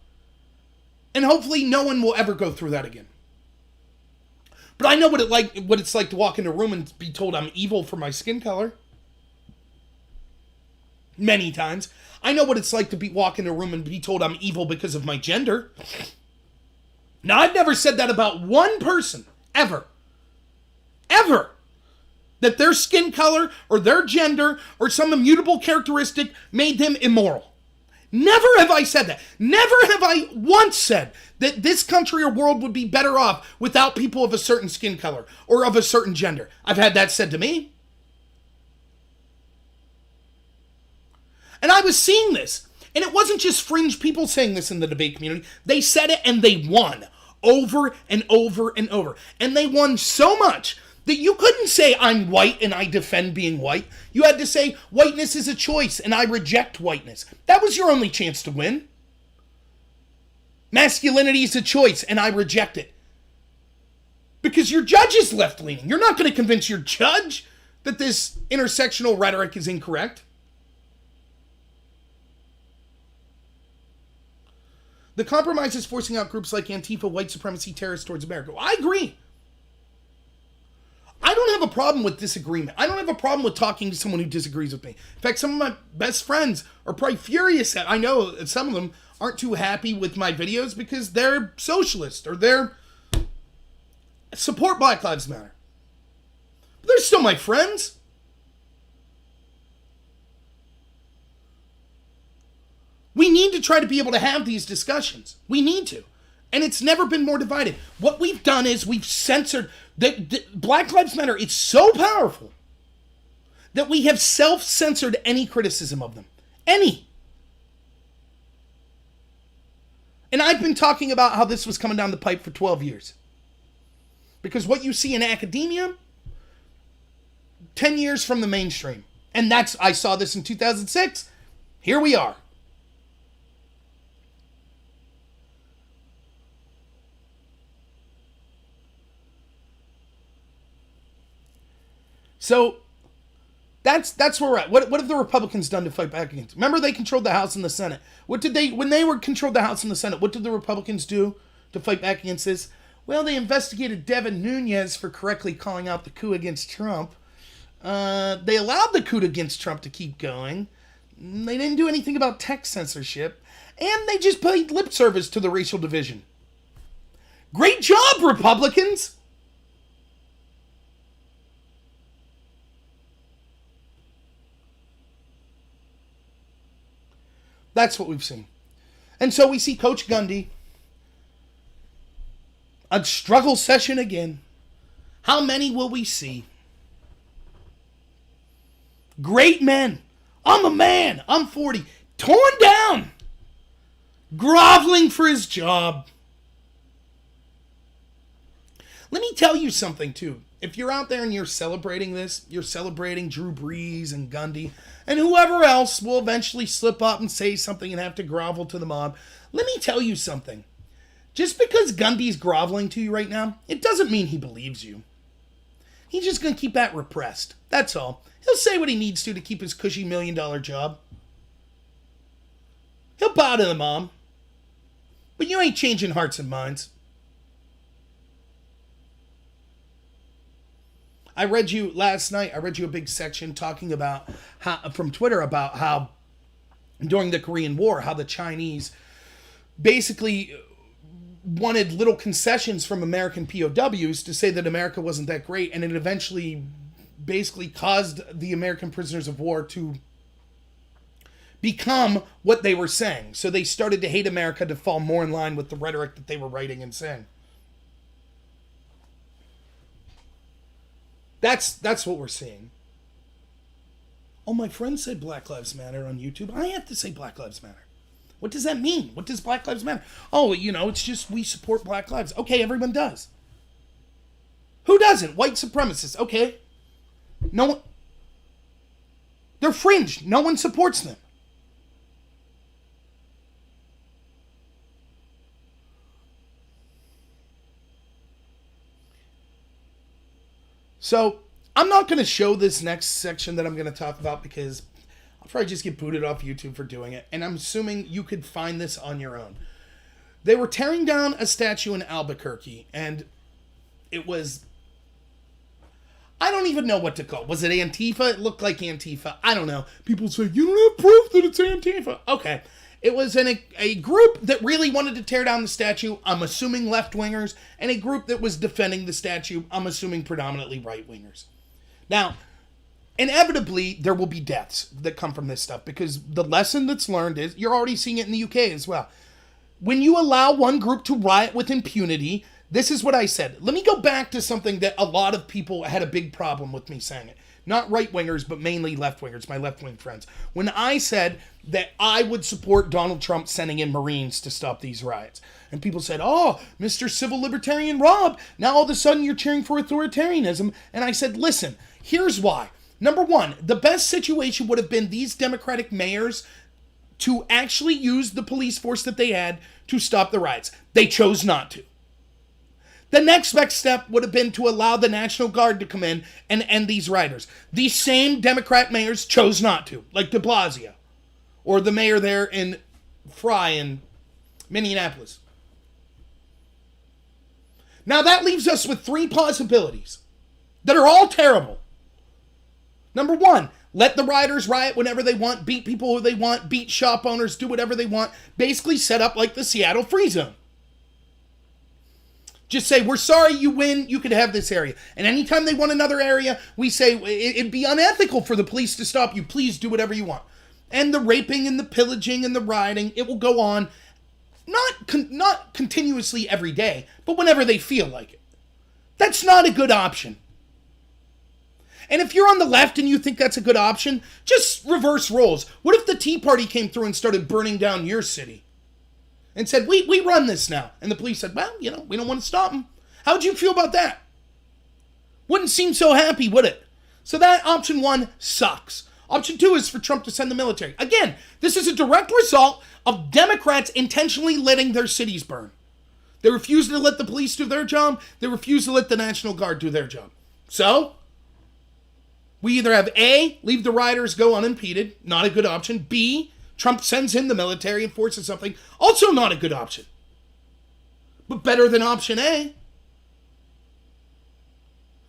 And hopefully no one will ever go through that again. But I know what it's like to walk into a room and be told I'm evil for my skin color. Many times. I know what it's like to walk into a room and be told I'm evil because of my gender. Now, I've never said that about one person, ever. Ever. That their skin color or their gender or some immutable characteristic made them immoral. Never have I said that. Never have I once said that this country or world would be better off without people of a certain skin color or of a certain gender. I've had that said to me. And I was seeing this. And it wasn't just fringe people saying this in the debate community. They said it and they won over and over and over. And they won so much that you couldn't say I'm white and I defend being white. You had to say whiteness is a choice and I reject whiteness. That was your only chance to win. Masculinity is a choice and I reject it. Because your judge is left-leaning. You're not going to convince your judge that this intersectional rhetoric is incorrect. The compromise is forcing out groups like Antifa, white supremacy terrorists towards America. I agree. I don't have a problem with disagreement. I don't have a problem with talking to someone who disagrees with me. In fact, some of my best friends are probably furious at, I know that some of them aren't too happy with my videos because they're socialist or they're support Black Lives Matter. But they're still my friends. We need to try to be able to have these discussions. We need to. And it's never been more divided. What we've done is we've censored... Black Lives Matter, it's so powerful that we have self-censored any criticism of them. Any. And I've been talking about how this was coming down the pipe for 12 years. Because what you see in academia, 10 years from the mainstream. And I saw this in 2006. Here we are. So that's where we're at. What have the Republicans done to fight back against? Remember, they controlled the House and the Senate. When they were controlled the House and the Senate, what did the Republicans do to fight back against this? Well, they investigated Devin Nunes for correctly calling out the coup against Trump. They allowed the coup against Trump to keep going. They didn't do anything about tech censorship. And they just paid lip service to the racial division. Great job, Republicans! That's what we've seen. And so we see Coach Gundy. A struggle session again. How many will we see? Great men. I'm a man. I'm 40. Torn down. Groveling for his job. Let me tell you something, too. If you're out there and you're celebrating this, you're celebrating Drew Brees and Gundy, and whoever else will eventually slip up and say something and have to grovel to the mob. Let me tell you something. Just because Gundy's groveling to you right now, it doesn't mean he believes you. He's just going to keep that repressed. That's all. He'll say what he needs to keep his cushy $1 million job. He'll bow to the mob. But you ain't changing hearts and minds. I read you a big section talking about from Twitter about how during the Korean War, how the Chinese basically wanted little concessions from American POWs to say that America wasn't that great, and it eventually basically caused the American prisoners of war to become what they were saying. So they started to hate America to fall more in line with the rhetoric that they were writing and saying. That's what we're seeing. Oh, my friend said Black Lives Matter on YouTube. I have to say Black Lives Matter. What does that mean? What does Black Lives Matter? Oh, it's just we support Black lives. Okay, everyone does. Who doesn't? White supremacists. Okay. No one. They're fringe. No one supports them. So, I'm not going to show this next section that I'm going to talk about because I'll probably just get booted off YouTube for doing it. And I'm assuming you could find this on your own. They were tearing down a statue in Albuquerque, and it was... I don't even know what to call it. Was it Antifa? It looked like Antifa. I don't know. People say, you don't have proof that it's Antifa. Okay. It was in a group that really wanted to tear down the statue, I'm assuming left-wingers, and a group that was defending the statue, I'm assuming predominantly right-wingers. Now, inevitably, there will be deaths that come from this stuff, because the lesson that's learned is, you're already seeing it in the UK as well. When you allow one group to riot with impunity, this is what I said. Let me go back to something that a lot of people had a big problem with me saying it. Not right-wingers, but mainly left-wingers, my left-wing friends. When I said that I would support Donald Trump sending in Marines to stop these riots. And people said, oh, Mr. Civil Libertarian Rob, now all of a sudden you're cheering for authoritarianism. And I said, listen, here's why. Number one, the best situation would have been these Democratic mayors to actually use the police force that they had to stop the riots. They chose not to. The next step would have been to allow the National Guard to come in and end these rioters. These same Democrat mayors chose not to, like de Blasio, or the mayor there in Fry in Minneapolis. Now that leaves us with three possibilities that are all terrible. Number one, let the rioters riot whenever they want, beat people who they want, beat shop owners, do whatever they want, basically set up like the Seattle Free Zone. Just say, we're sorry you win, you could have this area. And anytime they want another area, we say, it'd be unethical for the police to stop you. Please do whatever you want. And the raping and the pillaging and the rioting, it will go on, not continuously every day, but whenever they feel like it. That's not a good option. And if you're on the left and you think that's a good option, just reverse roles. What if the Tea Party came through and started burning down your city? And said, we run this now. And the police said, well, we don't want to stop them. How would you feel about that? Wouldn't seem so happy, would it? So that option one sucks. Option two is for Trump to send the military. Again, this is a direct result of Democrats intentionally letting their cities burn. They refuse to let the police do their job. They refuse to let the National Guard do their job. So, We either have A, leave the rioters go unimpeded, not a good option. B, Trump sends in the military and forces something, also not a good option. But better than option A.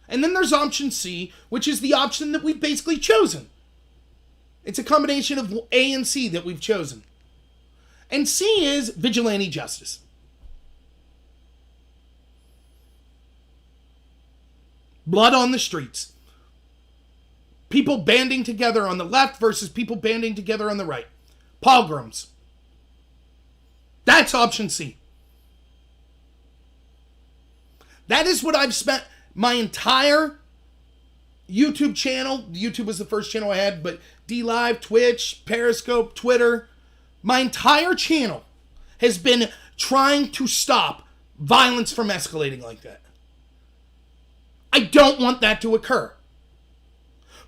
And then there's option C, which is the option that we've basically chosen. It's a combination of A and C that we've chosen. And C is vigilante justice. Blood on the streets. People banding together on the left versus people banding together on the right. Pogroms. That's option C. That is what I've spent my entire YouTube channel. YouTube was the first channel I had, but DLive, Twitch, Periscope, Twitter. My entire channel has been trying to stop violence from escalating like that. I don't want that to occur.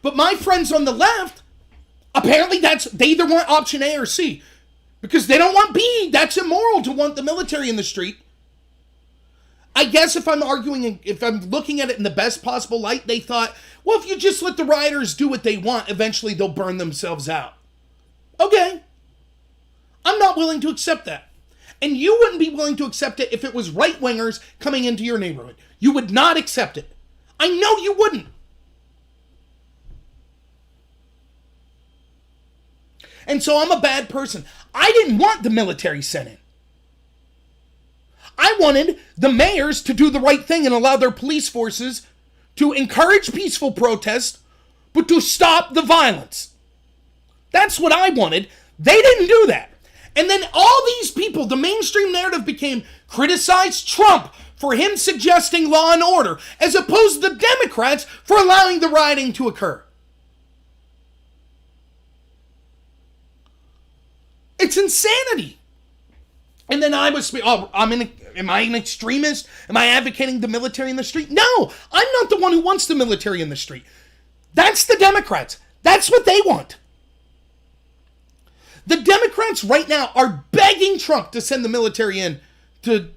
But my friends on the left, apparently they either want option A or C. Because they don't want B. That's immoral to want the military in the street. I guess if I'm looking at it in the best possible light, they thought, well, if you just let the rioters do what they want, eventually they'll burn themselves out. Okay. I'm not willing to accept that. And you wouldn't be willing to accept it if it was right-wingers coming into your neighborhood. You would not accept it. I know you wouldn't. And so I'm a bad person. I didn't want the military sent in. I wanted the mayors to do the right thing and allow their police forces to encourage peaceful protest, but to stop the violence. That's what I wanted. They didn't do that. And then all these people, the mainstream narrative became criticize Trump for him suggesting law and order, as opposed to the Democrats for allowing the rioting to occur. It's insanity. And then I was, am I an extremist? Am I advocating the military in the street? No, I'm not the one who wants the military in the street. That's the Democrats. That's what they want. The Democrats right now are begging Trump to send the military in to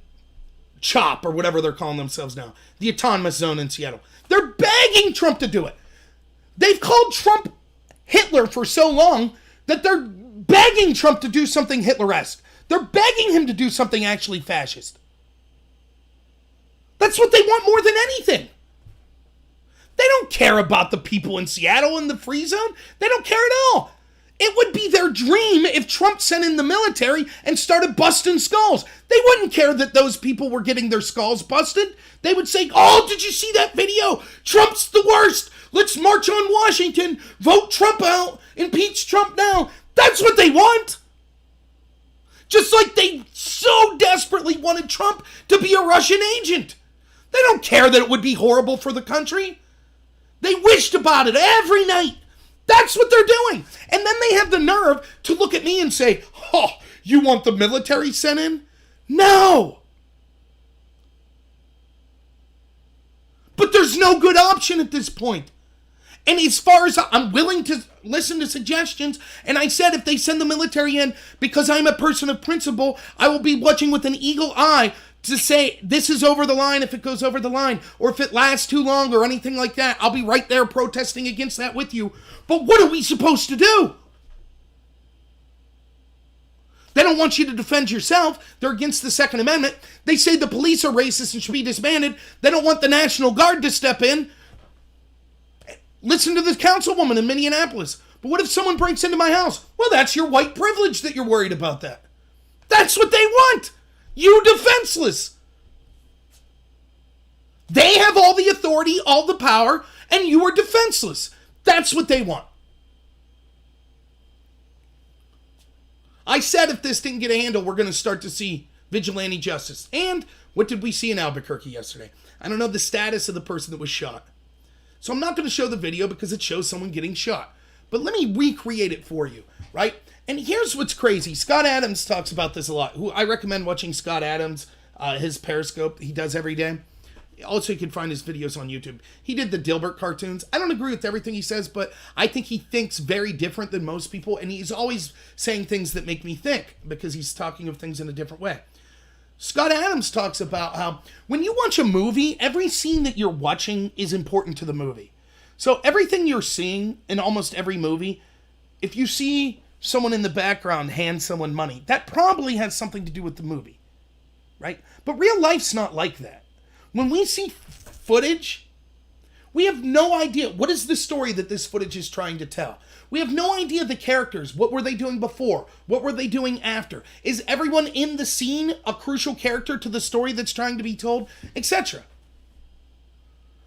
CHOP, or whatever they're calling themselves now, the autonomous zone in Seattle. They're begging Trump to do it. They've called Trump Hitler for so long that they're begging Trump to do something Hitler-esque. They're begging him to do something actually fascist. That's what they want more than anything. They don't care about the people in Seattle in the free zone. They don't care at all. It would be their dream if Trump sent in the military and started busting skulls. They wouldn't care that those people were getting their skulls busted. They would say, oh, did you see that video? Trump's the worst. Let's march on Washington. Vote Trump out. Impeach Trump now. That's what they want. Just like they so desperately wanted Trump to be a Russian agent. They don't care that it would be horrible for the country. They wished about it every night. That's what they're doing. And then they have the nerve to look at me and say, oh, you want the military sent in? No. But there's no good option at this point. And as far as I'm willing to listen to suggestions, and I said if they send the military in, because I'm a person of principle, I will be watching with an eagle eye to say this is over the line if it goes over the line, or if it lasts too long or anything like that. I'll be right there protesting against that with you. But what are we supposed to do? They don't want you to defend yourself. They're against the Second Amendment. They say the police are racist and should be disbanded. They don't want the National Guard to step in. Listen to this councilwoman in Minneapolis. But what if someone breaks into my house? Well, that's your white privilege that you're worried about that. That's what they want. You defenseless. They have all the authority, all the power, and you are defenseless. That's what they want. I said if this didn't get a handle, we're going to start to see vigilante justice. And what did we see in Albuquerque yesterday? I don't know the status of the person that was shot. So I'm not going to show the video because it shows someone getting shot. But let me recreate it for you, right? And here's what's crazy. Scott Adams talks about this a lot. Who I recommend watching Scott Adams, his Periscope he does every day. Also, you can find his videos on YouTube. He did the Dilbert cartoons. I don't agree with everything he says, but I think he thinks very different than most people. And he's always saying things that make me think because he's talking of things in a different way. Scott Adams talks about how when you watch a movie, every scene that you're watching is important to the movie. So everything you're seeing in almost every movie, if you see someone in the background hand someone money, that probably has something to do with the movie, right? But real life's not like that. When we see footage, we have no idea what is the story that this footage is trying to tell. We have no idea the characters. What were they doing before? What were they doing after? Is everyone in the scene a crucial character to the story that's trying to be told? Etc.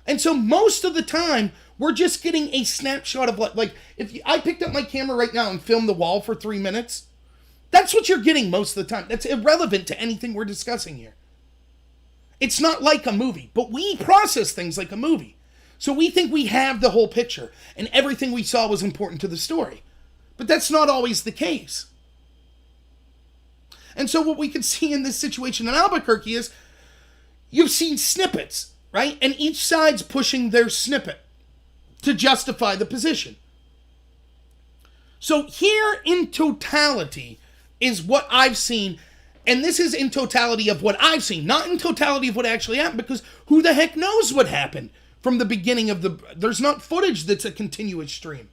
And so most of the time, we're just getting a snapshot of what, like, if I picked up my camera right now and filmed the wall for 3 minutes, that's what you're getting most of the time. That's irrelevant to anything we're discussing here. It's not like a movie, but we process things like a movie. So we think we have the whole picture, and everything we saw was important to the story. But that's not always the case. And so what we can see in this situation in Albuquerque is, you've seen snippets, right? And each side's pushing their snippet to justify the position. So here in totality is what I've seen, and this is in totality of what I've seen, not in totality of what actually happened, because who the heck knows what happened from the beginning of there's not footage that's a continuous stream.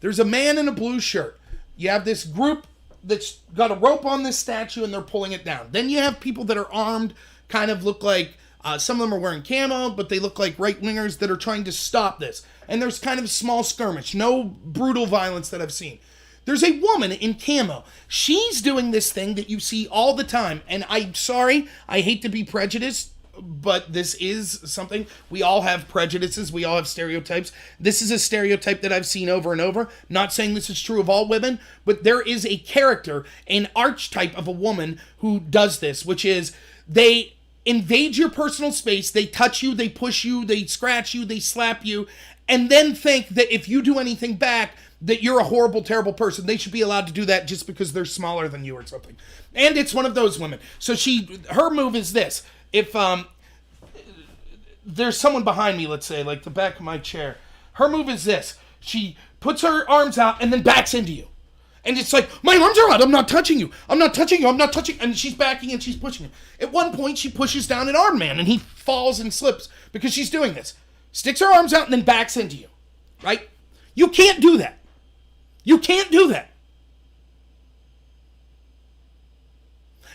There's a man in a blue shirt. You have this group that's got a rope on this statue and they're pulling it down. Then you have people that are armed, kind of look like, some of them are wearing camo, but they look like right-wingers that are trying to stop this. And there's kind of a small skirmish. No brutal violence that I've seen. There's a woman in camo. She's doing this thing that you see all the time. And I'm sorry, I hate to be prejudiced, but this is something. We all have prejudices. We all have stereotypes. This is a stereotype that I've seen over and over. Not saying this is true of all women, but there is a character, an archetype of a woman who does this, which is they invade your personal space, they touch you, they push you, they scratch you, they slap you, and then think that if you do anything back, that you're a horrible, terrible person. They should be allowed to do that just because they're smaller than you or something. And it's one of those women. So her move is this. If there's someone behind me, let's say, like the back of my chair, her move is this. She puts her arms out and then backs into you. And it's like, my arms are out, I'm not touching you. I'm not touching you, I'm not touching. And she's backing and she's pushing him. At one point, she pushes down an armed man and he falls and slips because she's doing this. Sticks her arms out and then backs into you. Right? You can't do that. You can't do that.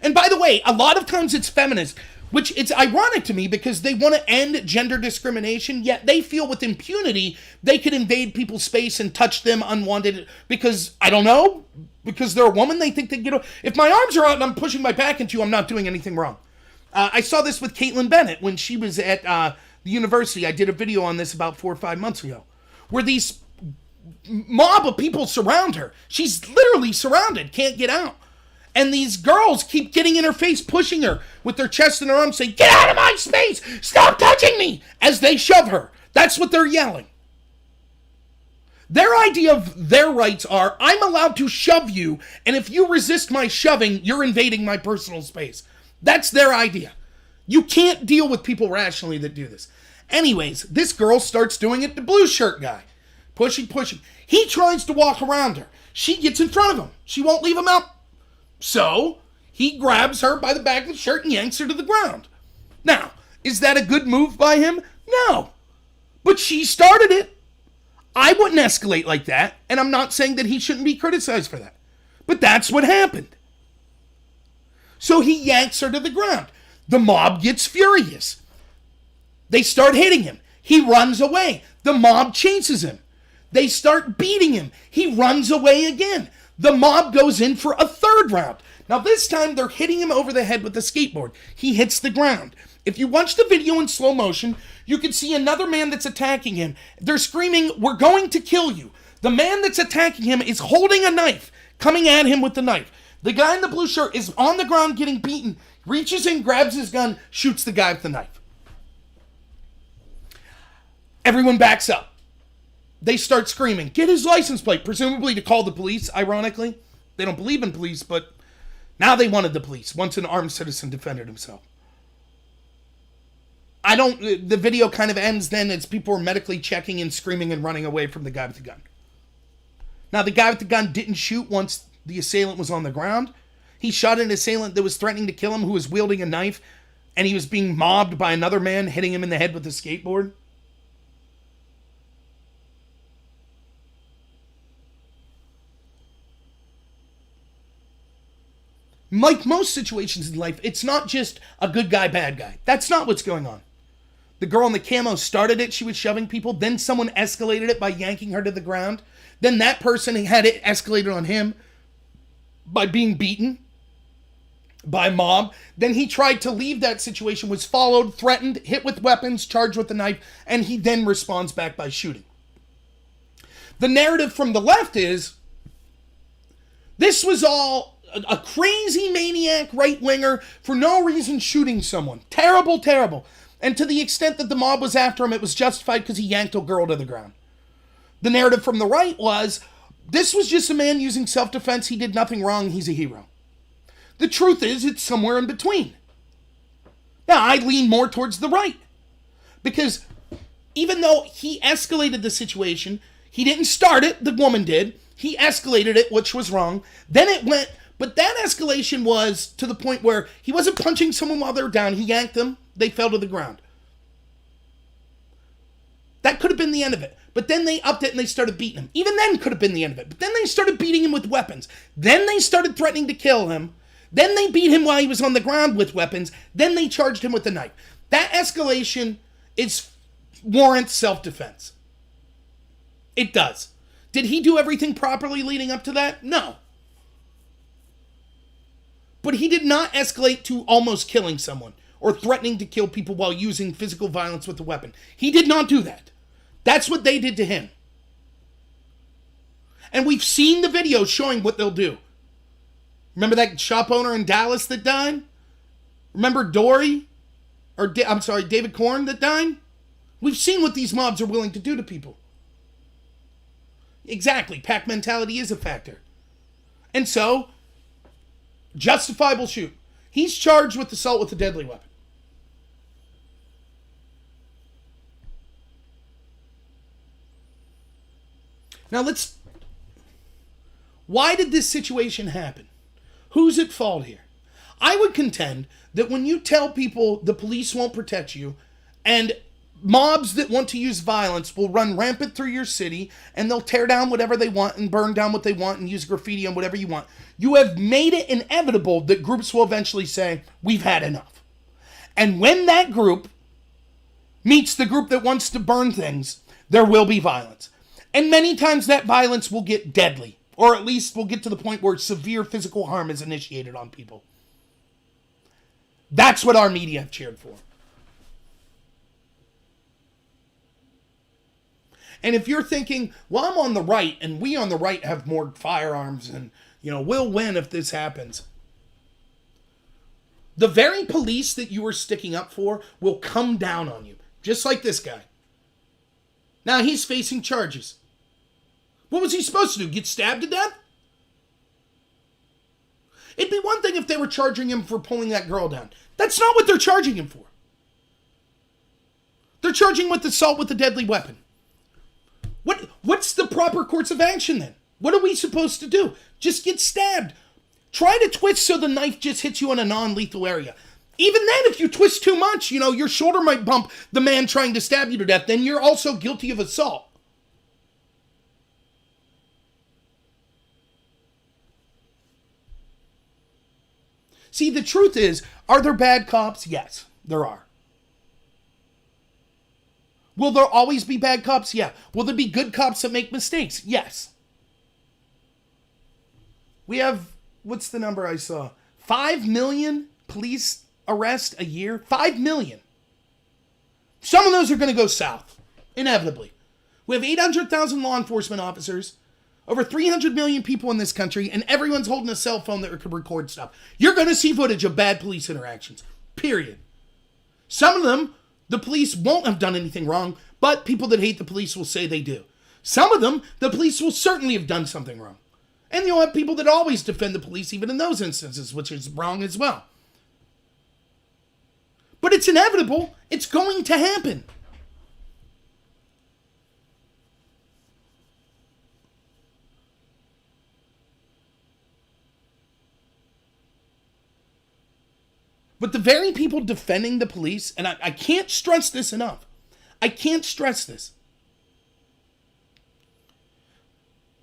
And by the way, a lot of times it's feminist, which it's ironic to me because they want to end gender discrimination, yet they feel with impunity they could invade people's space and touch them unwanted because, I don't know, because they're a woman, they think they can get... If my arms are out and I'm pushing my back into you, I'm not doing anything wrong. I saw this with Caitlin Bennett when she was at the university. I did a video on this about 4 or 5 months ago, where these mob of people surround her. She's literally surrounded, can't get out. And these girls keep getting in her face, pushing her with their chest and their arms, saying, "Get out of my space! Stop touching me!" as they shove her. That's what they're yelling. Their idea of their rights are, I'm allowed to shove you, and if you resist my shoving, you're invading my personal space. That's their idea. You can't deal with people rationally that do this. Anyways, this girl starts doing it to blue shirt guy. Pushing. He tries to walk around her. She gets in front of him. She won't leave him out. So, he grabs her by the back of the shirt and yanks her to the ground. Now, is that a good move by him? No. But she started it. I wouldn't escalate like that, and I'm not saying that he shouldn't be criticized for that. But that's what happened. So he yanks her to the ground. The mob gets furious. They start hitting him. He runs away. The mob chases him. They start beating him. He runs away again. The mob goes in for a third round. Now this time they're hitting him over the head with the skateboard. He hits the ground. If you watch the video in slow motion, you can see another man that's attacking him. They're screaming, "We're going to kill you." The man that's attacking him is holding a knife, coming at him with the knife. The guy in the blue shirt is on the ground getting beaten, reaches in, grabs his gun, shoots the guy with the knife. Everyone backs up. They start screaming, "Get his license plate," presumably to call the police, ironically. They don't believe in police, but now they wanted the police once an armed citizen defended himself. The video kind of ends then as people are medically checking and screaming and running away from the guy with the gun. Now, the guy with the gun didn't shoot once the assailant was on the ground. He shot an assailant that was threatening to kill him, who was wielding a knife, and he was being mobbed by another man hitting him in the head with a skateboard. Like most situations in life, it's not just a good guy, bad guy. That's not what's going on. The girl in the camo started it. She was shoving people. Then someone escalated it by yanking her to the ground. Then that person had it escalated on him by being beaten by a mob. Then he tried to leave that situation, was followed, threatened, hit with weapons, charged with a knife, and he then responds back by shooting. The narrative from the left is this was all a crazy maniac right-winger for no reason shooting someone. Terrible, terrible. And to the extent that the mob was after him, it was justified because he yanked a girl to the ground. The narrative from the right was, this was just a man using self-defense. He did nothing wrong. He's a hero. The truth is, it's somewhere in between. Now, I lean more towards the right. Because even though he escalated the situation, he didn't start it, the woman did. He escalated it, which was wrong. Then it went, but that escalation was to the point where he wasn't punching someone while they were down. He yanked them. They fell to the ground. That could have been the end of it. But then they upped it and they started beating him. Even then could have been the end of it. But then they started beating him with weapons. Then they started threatening to kill him. Then they beat him while he was on the ground with weapons. Then they charged him with a knife. That escalation warrants self-defense. It does. Did he do everything properly leading up to that? No. But he did not escalate to almost killing someone or threatening to kill people while using physical violence with a weapon. He did not do that. That's what they did to him. And we've seen the videos showing what they'll do. Remember that shop owner in Dallas that died? Remember David Corn that died? We've seen what these mobs are willing to do to people. Exactly. Pack mentality is a factor. And so, justifiable shoot. He's charged with assault with a deadly weapon. Now why did this situation happen? Who's at fault here? I would contend that when you tell people the police won't protect you, and mobs that want to use violence will run rampant through your city, and they'll tear down whatever they want and burn down what they want and use graffiti on whatever you want, you have made it inevitable that groups will eventually say, we've had enough. And when that group meets the group that wants to burn things, there will be violence. And many times that violence will get deadly, or at least will get to the point where severe physical harm is initiated on people. That's what our media have cheered for. And if you're thinking, well, I'm on the right, and we on the right have more firearms, and, we'll win if this happens. The very police that you are sticking up for will come down on you, just like this guy. Now he's facing charges. What was he supposed to do? Get stabbed to death? It'd be one thing if they were charging him for pulling that girl down. That's not what they're charging him for. They're charging him with assault with a deadly weapon. What's the proper course of action then? What are we supposed to do? Just get stabbed. Try to twist so the knife just hits you in a non-lethal area. Even then, if you twist too much, your shoulder might bump the man trying to stab you to death. Then you're also guilty of assault. See, the truth is, are there bad cops? Yes, there are. Will there always be bad cops? Yeah. Will there be good cops that make mistakes? Yes. We have, what's the number I saw? 5 million police arrests a year? 5 million. Some of those are going to go south, inevitably. We have 800,000 law enforcement officers, over 300 million people in this country, and everyone's holding a cell phone that can record stuff. You're going to see footage of bad police interactions, period. Some of them, the police won't have done anything wrong, but people that hate the police will say they do. Some of them, the police will certainly have done something wrong. And you'll have people that always defend the police, even in those instances, which is wrong as well. But it's inevitable. It's going to happen. But the very people defending the police, and I can't stress this enough. I can't stress this.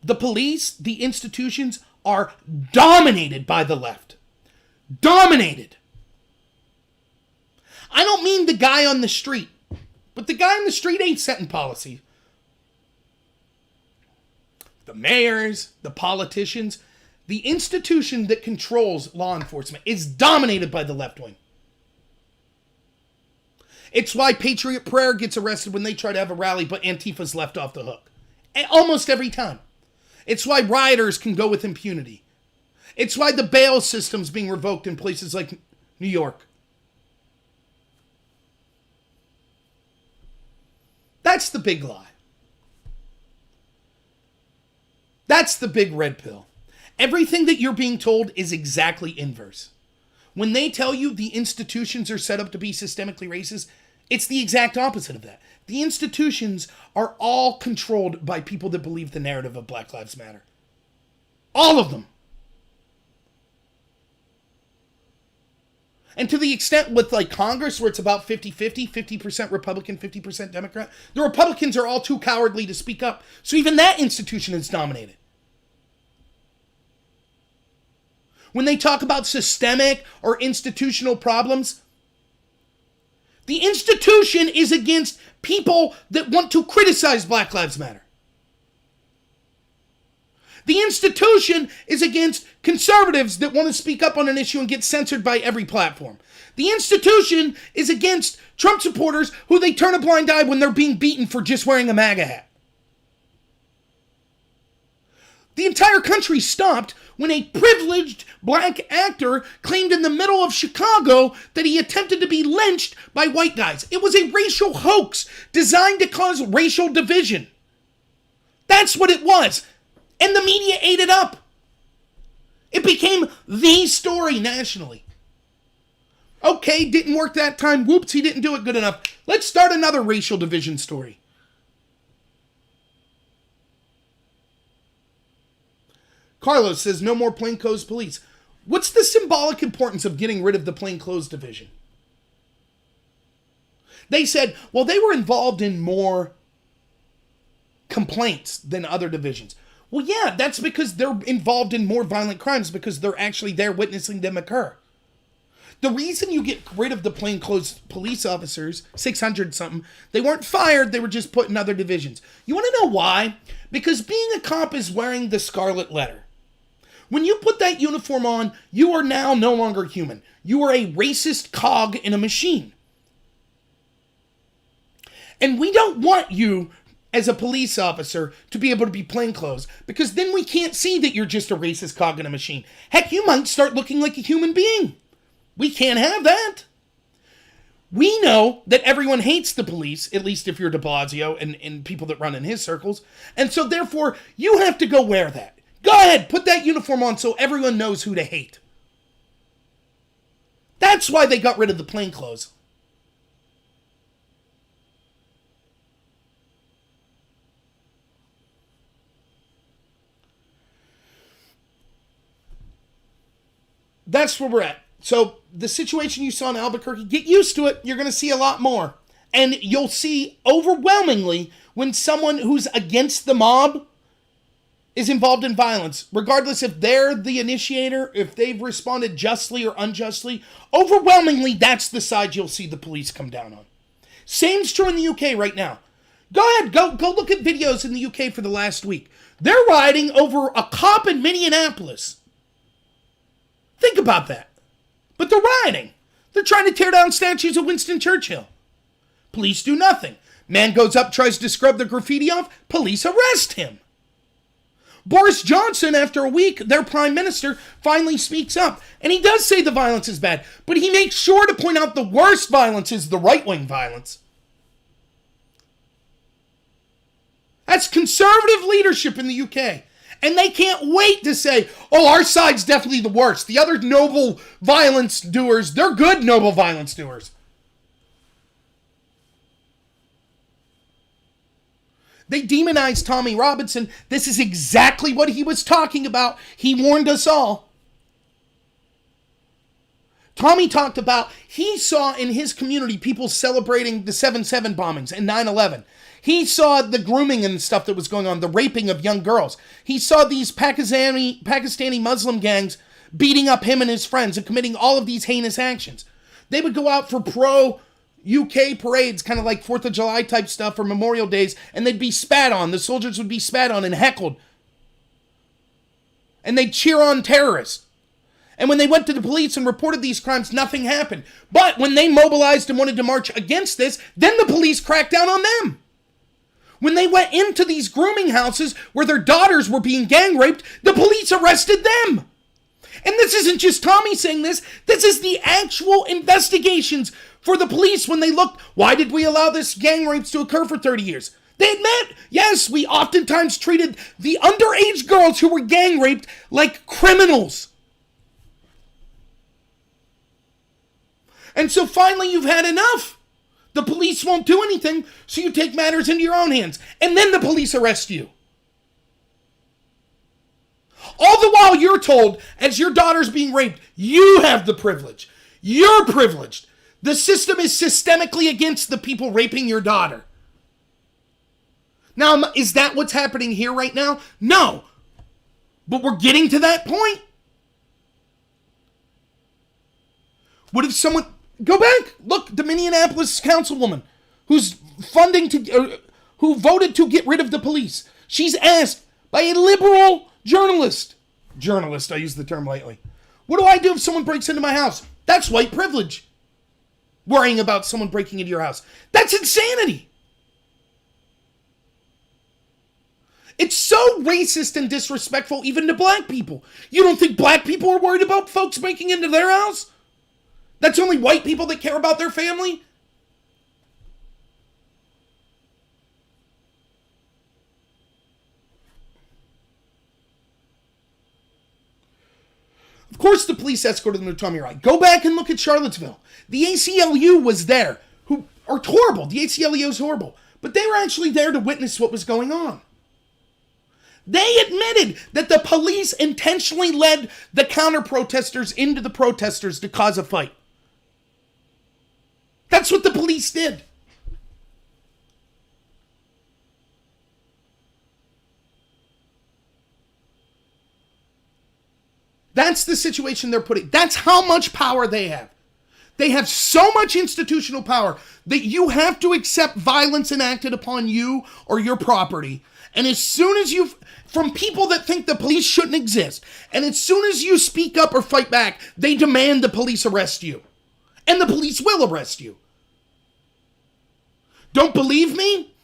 The police, the institutions, are dominated by the left. Dominated. I don't mean the guy on the street, but the guy on the street ain't setting policy. The mayors, the politicians, the institution that controls law enforcement is dominated by the left wing. It's why Patriot Prayer gets arrested when they try to have a rally, but Antifa's left off the hook. Almost every time. It's why rioters can go with impunity. It's why the bail system's being revoked in places like New York. That's the big lie. That's the big red pill. Everything that you're being told is exactly inverse. When they tell you the institutions are set up to be systemically racist, it's the exact opposite of that. The institutions are all controlled by people that believe the narrative of Black Lives Matter. All of them. And to the extent with like Congress where it's about 50-50, 50% Republican, 50% Democrat, the Republicans are all too cowardly to speak up. So even that institution is dominated. When they talk about systemic or institutional problems, the institution is against people that want to criticize Black Lives Matter. The institution is against conservatives that want to speak up on an issue and get censored by every platform. The institution is against Trump supporters who they turn a blind eye when they're being beaten for just wearing a MAGA hat. The entire country stopped when a privileged black actor claimed in the middle of Chicago that he attempted to be lynched by white guys. It was a racial hoax designed to cause racial division. That's what it was. And the media ate it up. It became the story nationally. Okay, didn't work that time. Whoops, he didn't do it good enough. Let's start another racial division story. Carlos says, no more plainclothes police. What's the symbolic importance of getting rid of the plainclothes division? They said, well, they were involved in more complaints than other divisions. Well, yeah, that's because they're involved in more violent crimes because they're actually there witnessing them occur. The reason you get rid of the plainclothes police officers, 600 something, they weren't fired, they were just put in other divisions. You want to know why? Because being a cop is wearing the scarlet letter. When you put that uniform on, you are now no longer human. You are a racist cog in a machine. And we don't want you as a police officer to be able to be plainclothes because then we can't see that you're just a racist cog in a machine. Heck, you might start looking like a human being. We can't have that. We know that everyone hates the police, at least if you're de Blasio and people that run in his circles. And so therefore, you have to go wear that. Go ahead, put that uniform on so everyone knows who to hate. That's why they got rid of the plainclothes. That's where we're at. So the situation you saw in Albuquerque, get used to it. You're going to see a lot more. And you'll see overwhelmingly when someone who's against the mob is involved in violence, regardless if they're the initiator, if they've responded justly or unjustly, overwhelmingly that's the side you'll see the police come down on. Same's true in the UK right now. Go ahead, go look at videos in the UK for the last week. They're rioting over a cop in Minneapolis. Think about that. But they're rioting. They're trying to tear down statues of Winston Churchill. Police do nothing. Man goes up, tries to scrub the graffiti off. Police arrest him. Boris Johnson, after a week, their prime minister, finally speaks up. And he does say the violence is bad. But he makes sure to point out the worst violence is the right-wing violence. That's conservative leadership in the UK. And they can't wait to say, oh, our side's definitely the worst. The other noble violence doers, they're good noble violence doers. They demonized Tommy Robinson. This is exactly what he was talking about. He warned us all. Tommy talked about, he saw in his community people celebrating the 7/7 bombings and 9/11. He saw the grooming and stuff that was going on, the raping of young girls. He saw these Pakistani Muslim gangs beating up him and his friends and committing all of these heinous actions. They would go out for pro-UK parades, kind of like 4th of July type stuff or Memorial Days, and they'd be spat on. The soldiers would be spat on and heckled. And they'd cheer on terrorists. And when they went to the police and reported these crimes, nothing happened. But when they mobilized and wanted to march against this, then the police cracked down on them. When they went into these grooming houses where their daughters were being gang raped, the police arrested them. And this isn't just Tommy saying this. This is the actual investigations for the police when they looked, why did we allow this gang rapes to occur for 30 years? They admit, yes, we oftentimes treated the underage girls who were gang raped like criminals. And so finally you've had enough. The police won't do anything, so you take matters into your own hands. And then the police arrest you. All the while you're told, as your daughter's being raped, you have the privilege. You're privileged. The system is systemically against the people raping your daughter. Now, is that what's happening here right now? No. But we're getting to that point. What if someone... Go back. Look, the Minneapolis councilwoman who's who voted to get rid of the police. She's asked by a liberal journalist, I use the term lightly, what do I do if someone breaks into my house? That's white privilege. Worrying about someone breaking into your house. That's insanity. It's so racist and disrespectful even to black people. You don't think black people are worried about folks breaking into their house? That's only white people that care about their family? Of course the police escorted them to Tommy Rye. Go back and look at Charlottesville. The ACLU was there, who are horrible. The ACLU is horrible. But they were actually there to witness what was going on. They admitted that the police intentionally led the counter-protesters into the protesters to cause a fight. That's what the police did. That's the situation they're putting. That's how much power they have. They have so much institutional power that you have to accept violence enacted upon you or your property. And as soon as from people that think the police shouldn't exist, and as soon as you speak up or fight back, they demand the police arrest you. And the police will arrest you. Don't believe me?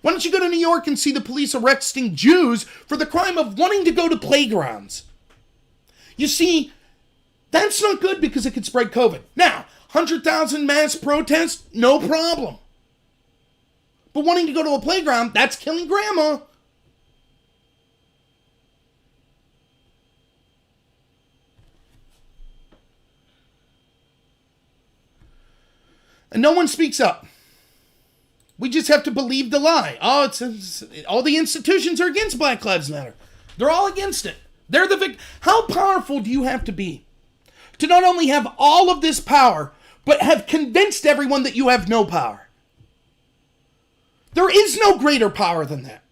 Why don't you go to New York and see the police arresting Jews for the crime of wanting to go to playgrounds? You see, that's not good because it could spread COVID. Now, 100,000 mass protests, no problem. But wanting to go to a playground, that's killing grandma. And no one speaks up. We just have to believe the lie. Oh, all the institutions are against Black Lives Matter. They're all against it. They're the victim. How powerful do you have to be to not only have all of this power, but have convinced everyone that you have no power? There is no greater power than that.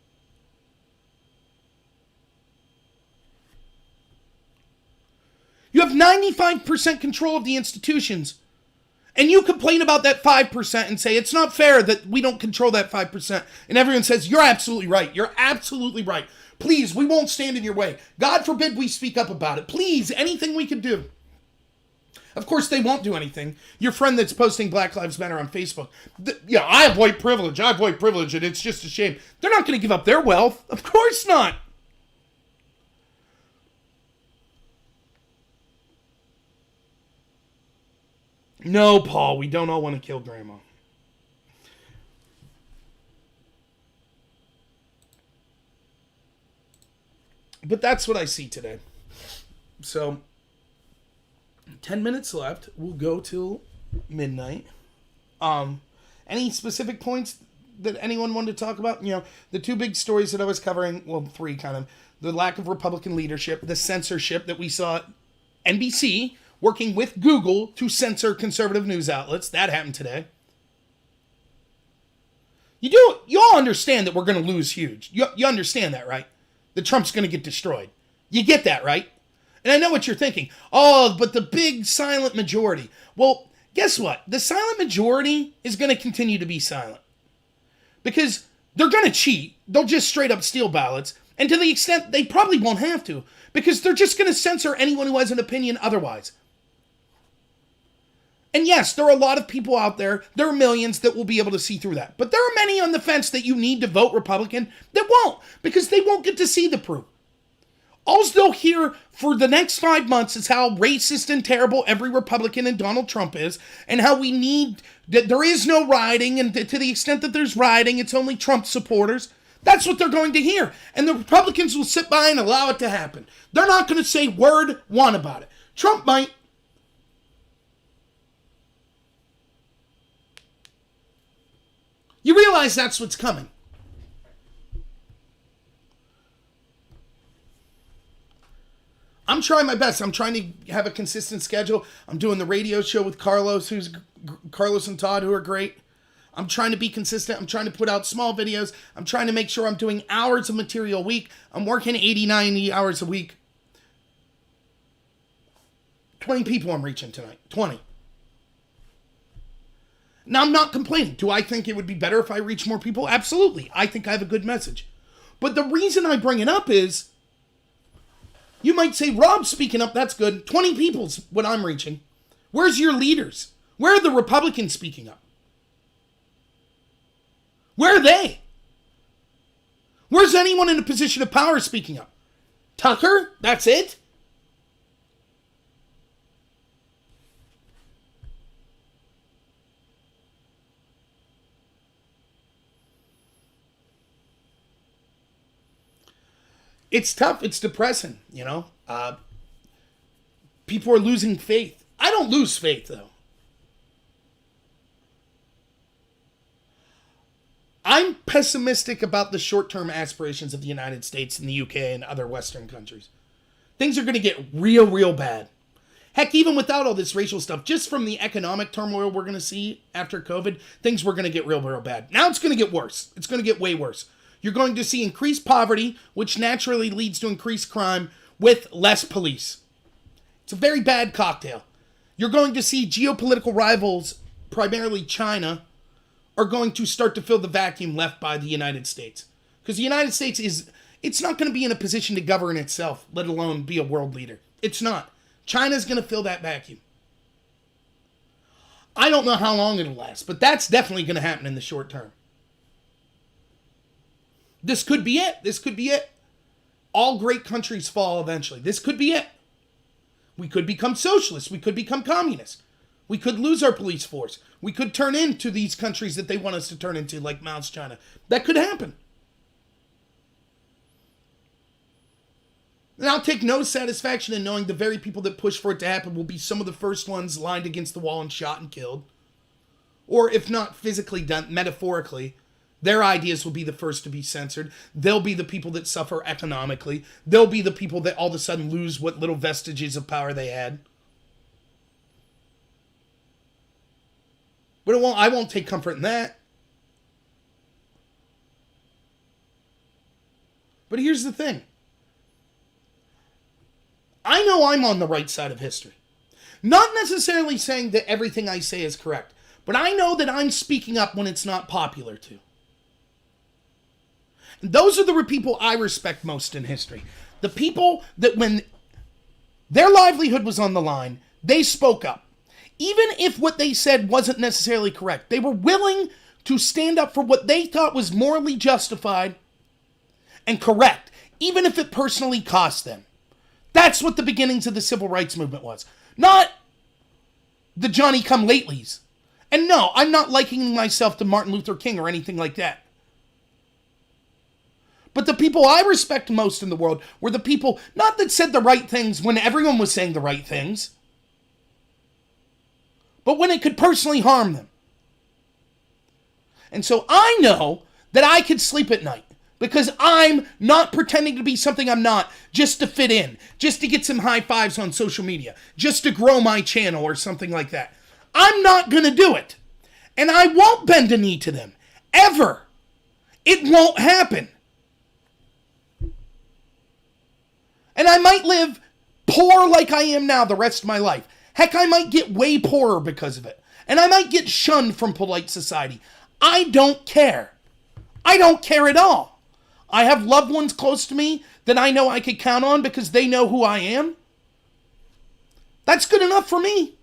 You have 95% control of the institutions. And you complain about that 5% and say, it's not fair that we don't control that 5%. And everyone says, you're absolutely right. You're absolutely right. Please, we won't stand in your way. God forbid we speak up about it. Please, anything we can do. Of course, they won't do anything. Your friend that's posting Black Lives Matter on Facebook, I have white privilege, and it's just a shame. They're not going to give up their wealth. Of course not. No, Paul, we don't all want to kill Grandma. But that's what I see today. So, 10 minutes left. We'll go till midnight. Any specific points that anyone wanted to talk about? You know, the two big stories that I was covering, well, three kind of. The lack of Republican leadership, the censorship that we saw at NBC working with Google to censor conservative news outlets. That happened today. You all understand that we're going to lose huge. You understand that, right? That Trump's going to get destroyed. You get that, right? And I know what you're thinking. Oh, but the big silent majority. Well, guess what? The silent majority is going to continue to be silent. Because they're going to cheat. They'll just straight up steal ballots. And to the extent they probably won't have to. Because they're just going to censor anyone who has an opinion otherwise. And yes, there are a lot of people out there, there are millions that will be able to see through that. But there are many on the fence that you need to vote Republican that won't, because they won't get to see the proof. All they'll hear for the next 5 months is how racist and terrible every Republican and Donald Trump is, and how we need, that there is no rioting, and to the extent that there's rioting, it's only Trump supporters. That's what they're going to hear. And the Republicans will sit by and allow it to happen. They're not going to say word one about it. Trump might. You realize that's what's coming. I'm trying my best. I'm trying to have a consistent schedule. I'm doing the radio show with Carlos and Todd, who are great. I'm trying to be consistent. I'm trying to put out small videos. I'm trying to make sure I'm doing hours of material a week. I'm working 80, 90 hours a week. 20 people I'm reaching tonight. 20. Now, I'm not complaining. Do I think it would be better if I reach more people? Absolutely. I think I have a good message. But the reason I bring it up is, you might say, Rob speaking up, that's good. 20 people's what I'm reaching. Where's your leaders? Where are the Republicans speaking up? Where are they? Where's anyone in a position of power speaking up? Tucker? That's it? It's tough. It's depressing, you know. People are losing faith. I don't lose faith, though. I'm pessimistic about the short-term aspirations of the United States and the UK and other Western countries. Things are going to get real, real bad. Heck, even without all this racial stuff, just from the economic turmoil we're going to see after COVID, things were going to get real, real bad. Now it's going to get worse. It's going to get way worse. You're going to see increased poverty, which naturally leads to increased crime with less police. It's a very bad cocktail. You're going to see geopolitical rivals, primarily China, are going to start to fill the vacuum left by the United States. Because the United States it's not going to be in a position to govern itself, let alone be a world leader. It's not. China's going to fill that vacuum. I don't know how long it'll last, but that's definitely going to happen in the short term. This could be it. This could be it. All great countries fall eventually. This could be it. We could become socialists. We could become communists. We could lose our police force. We could turn into these countries that they want us to turn into, like Mao's China. That could happen. And I'll take no satisfaction in knowing the very people that push for it to happen will be some of the first ones lined against the wall and shot and killed. Or if not physically done, metaphorically, their ideas will be the first to be censored. They'll be the people that suffer economically. They'll be the people that all of a sudden lose what little vestiges of power they had. But I won't take comfort in that. But here's the thing. I know I'm on the right side of history. Not necessarily saying that everything I say is correct, but I know that I'm speaking up when it's not popular to. And those are the people I respect most in history. The people that when their livelihood was on the line, they spoke up. Even if what they said wasn't necessarily correct, they were willing to stand up for what they thought was morally justified and correct, even if it personally cost them. That's what the beginnings of the civil rights movement was. Not the Johnny-come-latelys. And no, I'm not likening myself to Martin Luther King or anything like that. But the people I respect most in the world were the people, not that said the right things when everyone was saying the right things, but when it could personally harm them. And so I know that I could sleep at night because I'm not pretending to be something I'm not just to fit in, just to get some high fives on social media, just to grow my channel or something like that. I'm not going to do it. And I won't bend a knee to them. Ever. It won't happen. And I might live poor like I am now the rest of my life. Heck, I might get way poorer because of it. And I might get shunned from polite society. I don't care. I don't care at all. I have loved ones close to me that I know I could count on because they know who I am. That's good enough for me.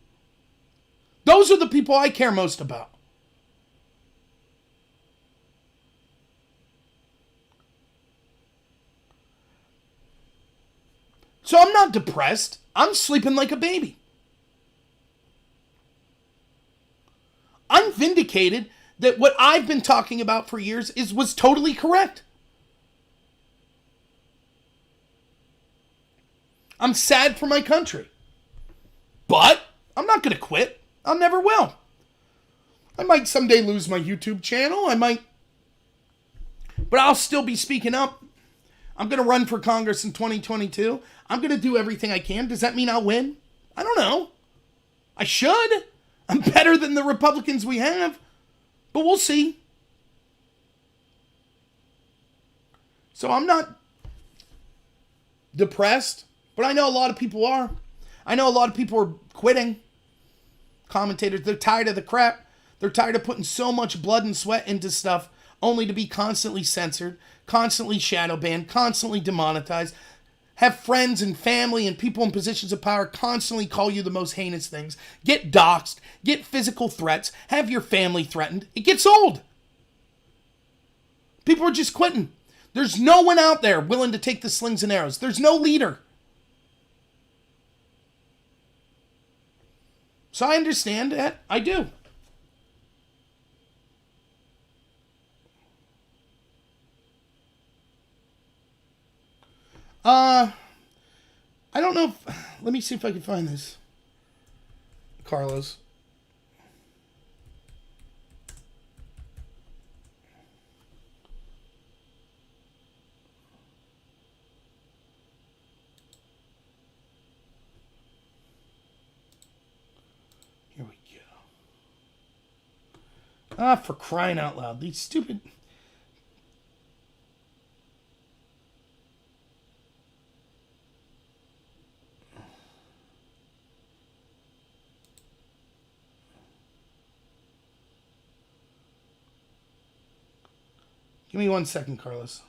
Those are the people I care most about. So I'm not depressed. I'm sleeping like a baby. I'm vindicated that what I've been talking about for years was totally correct. I'm sad for my country. But I'm not going to quit. I never will. I might someday lose my YouTube channel. But I'll still be speaking up. I'm going to run for Congress in 2022. I'm going to do everything I can. Does that mean I'll win? I don't know. I should. I'm better than the Republicans we have. But we'll see. So I'm not depressed. But I know a lot of people are. I know a lot of people are quitting. Commentators, they're tired of the crap. They're tired of putting so much blood and sweat into stuff only to be constantly censored, constantly shadow banned, constantly demonetized. Have friends and family and people in positions of power constantly call you the most heinous things. Get doxxed, get physical threats, have your family threatened. It gets old. People are just quitting. There's no one out there willing to take the slings and arrows. There's no leader. So I understand that. I do. I don't know if... Let me see if I can find this. Carlos. Here we go. For crying out loud. These stupid... Give me 1 second, Carlos.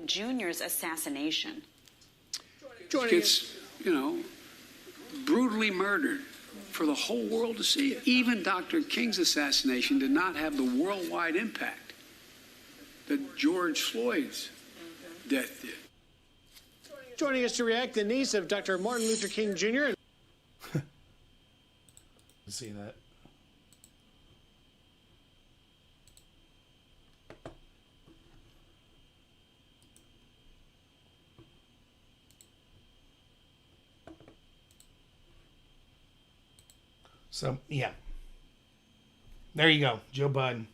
Junior's assassination. Gets, brutally murdered for the whole world to see. Even Dr. King's assassination did not have the worldwide impact that George Floyd's death did. Joining us to react, the niece of Dr. Martin Luther King Jr. See that? So, yeah. There you go. Joe Biden.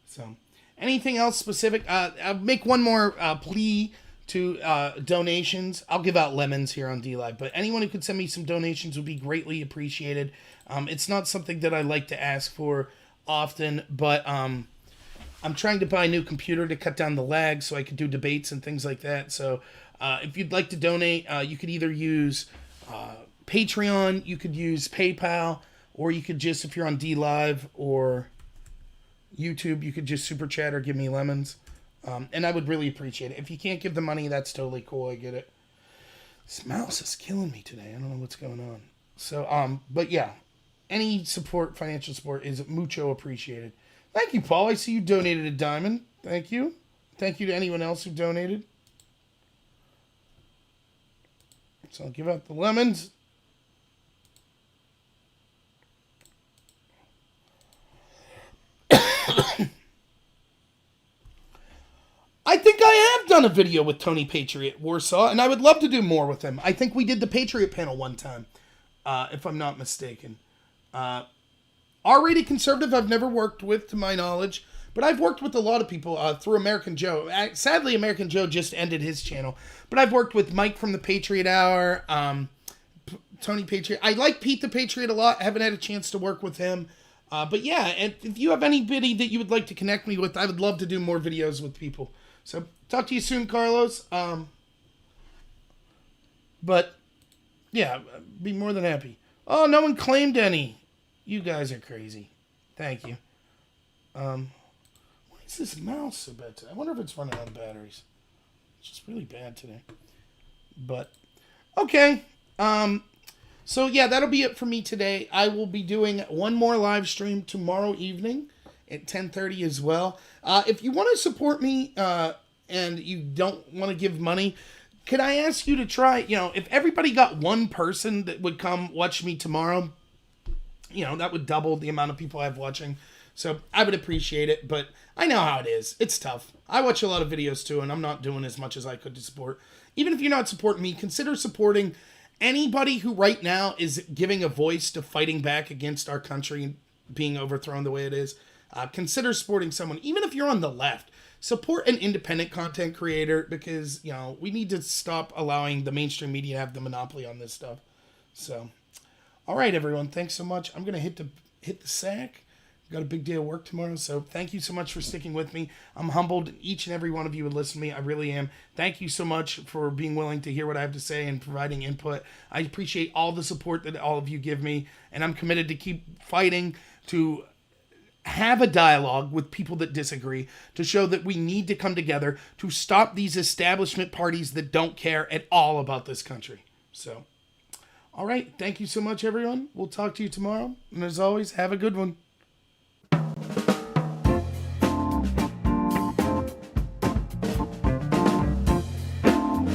So, anything else specific? I'll make one more plea to donations. I'll give out lemons here on DLive, but anyone who could send me some donations would be greatly appreciated. It's not something that I like to ask for often, but I'm trying to buy a new computer to cut down the lag so I could do debates and things like that. So, if you'd like to donate, you could either use... Patreon, you could use PayPal, or you could just, if you're on DLive or YouTube, you could just super chat or give me lemons. And I would really appreciate it. If you can't give the money, that's totally cool. I get it. This mouse is killing me today. I don't know what's going on. So, but yeah, any support, financial support is mucho appreciated. Thank you, Paul. I see you donated a diamond. Thank you. Thank you to anyone else who donated. So I'll give out the lemons. I think I have done a video with Tony Patriot Warsaw, and I would love to do more with him. I think we did the Patriot panel one time, if I'm not mistaken. R-rated conservative I've never worked with, to my knowledge. But I've worked with a lot of people through American Joe. Sadly, American Joe just ended his channel. But I've worked with Mike from the Patriot Hour, Tony Patriot. I like Pete the Patriot a lot. I haven't had a chance to work with him. But yeah, and if you have anybody that you would like to connect me with, I would love to do more videos with people. So talk to you soon, Carlos. But yeah, be more than happy. Oh, no one claimed any. You guys are crazy. Thank you. Why is this mouse so bad today? I wonder if it's running out of batteries. It's just really bad today. But, okay. So, yeah, that'll be it for me today. I will be doing one more live stream tomorrow evening at 10:30 as well. If you want to support me and you don't want to give money, could I ask you to try, if everybody got one person that would come watch me tomorrow, that would double the amount of people I have watching. So I would appreciate it, but I know how it is. It's tough. I watch a lot of videos too, and I'm not doing as much as I could to support. Even if you're not supporting me, consider supporting anybody who right now is giving a voice to fighting back against our country being overthrown the way it is. Consider supporting someone, even if you're on the left. Support an independent content creator because, we need to stop allowing the mainstream media to have the monopoly on this stuff. So, all right, everyone. Thanks so much. I'm going to hit the sack. Got a big day of work tomorrow, so thank you so much for sticking with me. I'm humbled each and every one of you would listen to me. I really am. Thank you so much for being willing to hear what I have to say and providing input. I appreciate all the support that all of you give me, and I'm committed to keep fighting to have a dialogue with people that disagree, to show that we need to come together to stop these establishment parties that don't care at all about this country. So, all right. Thank you so much, everyone. We'll talk to you tomorrow. And as always, have a good one.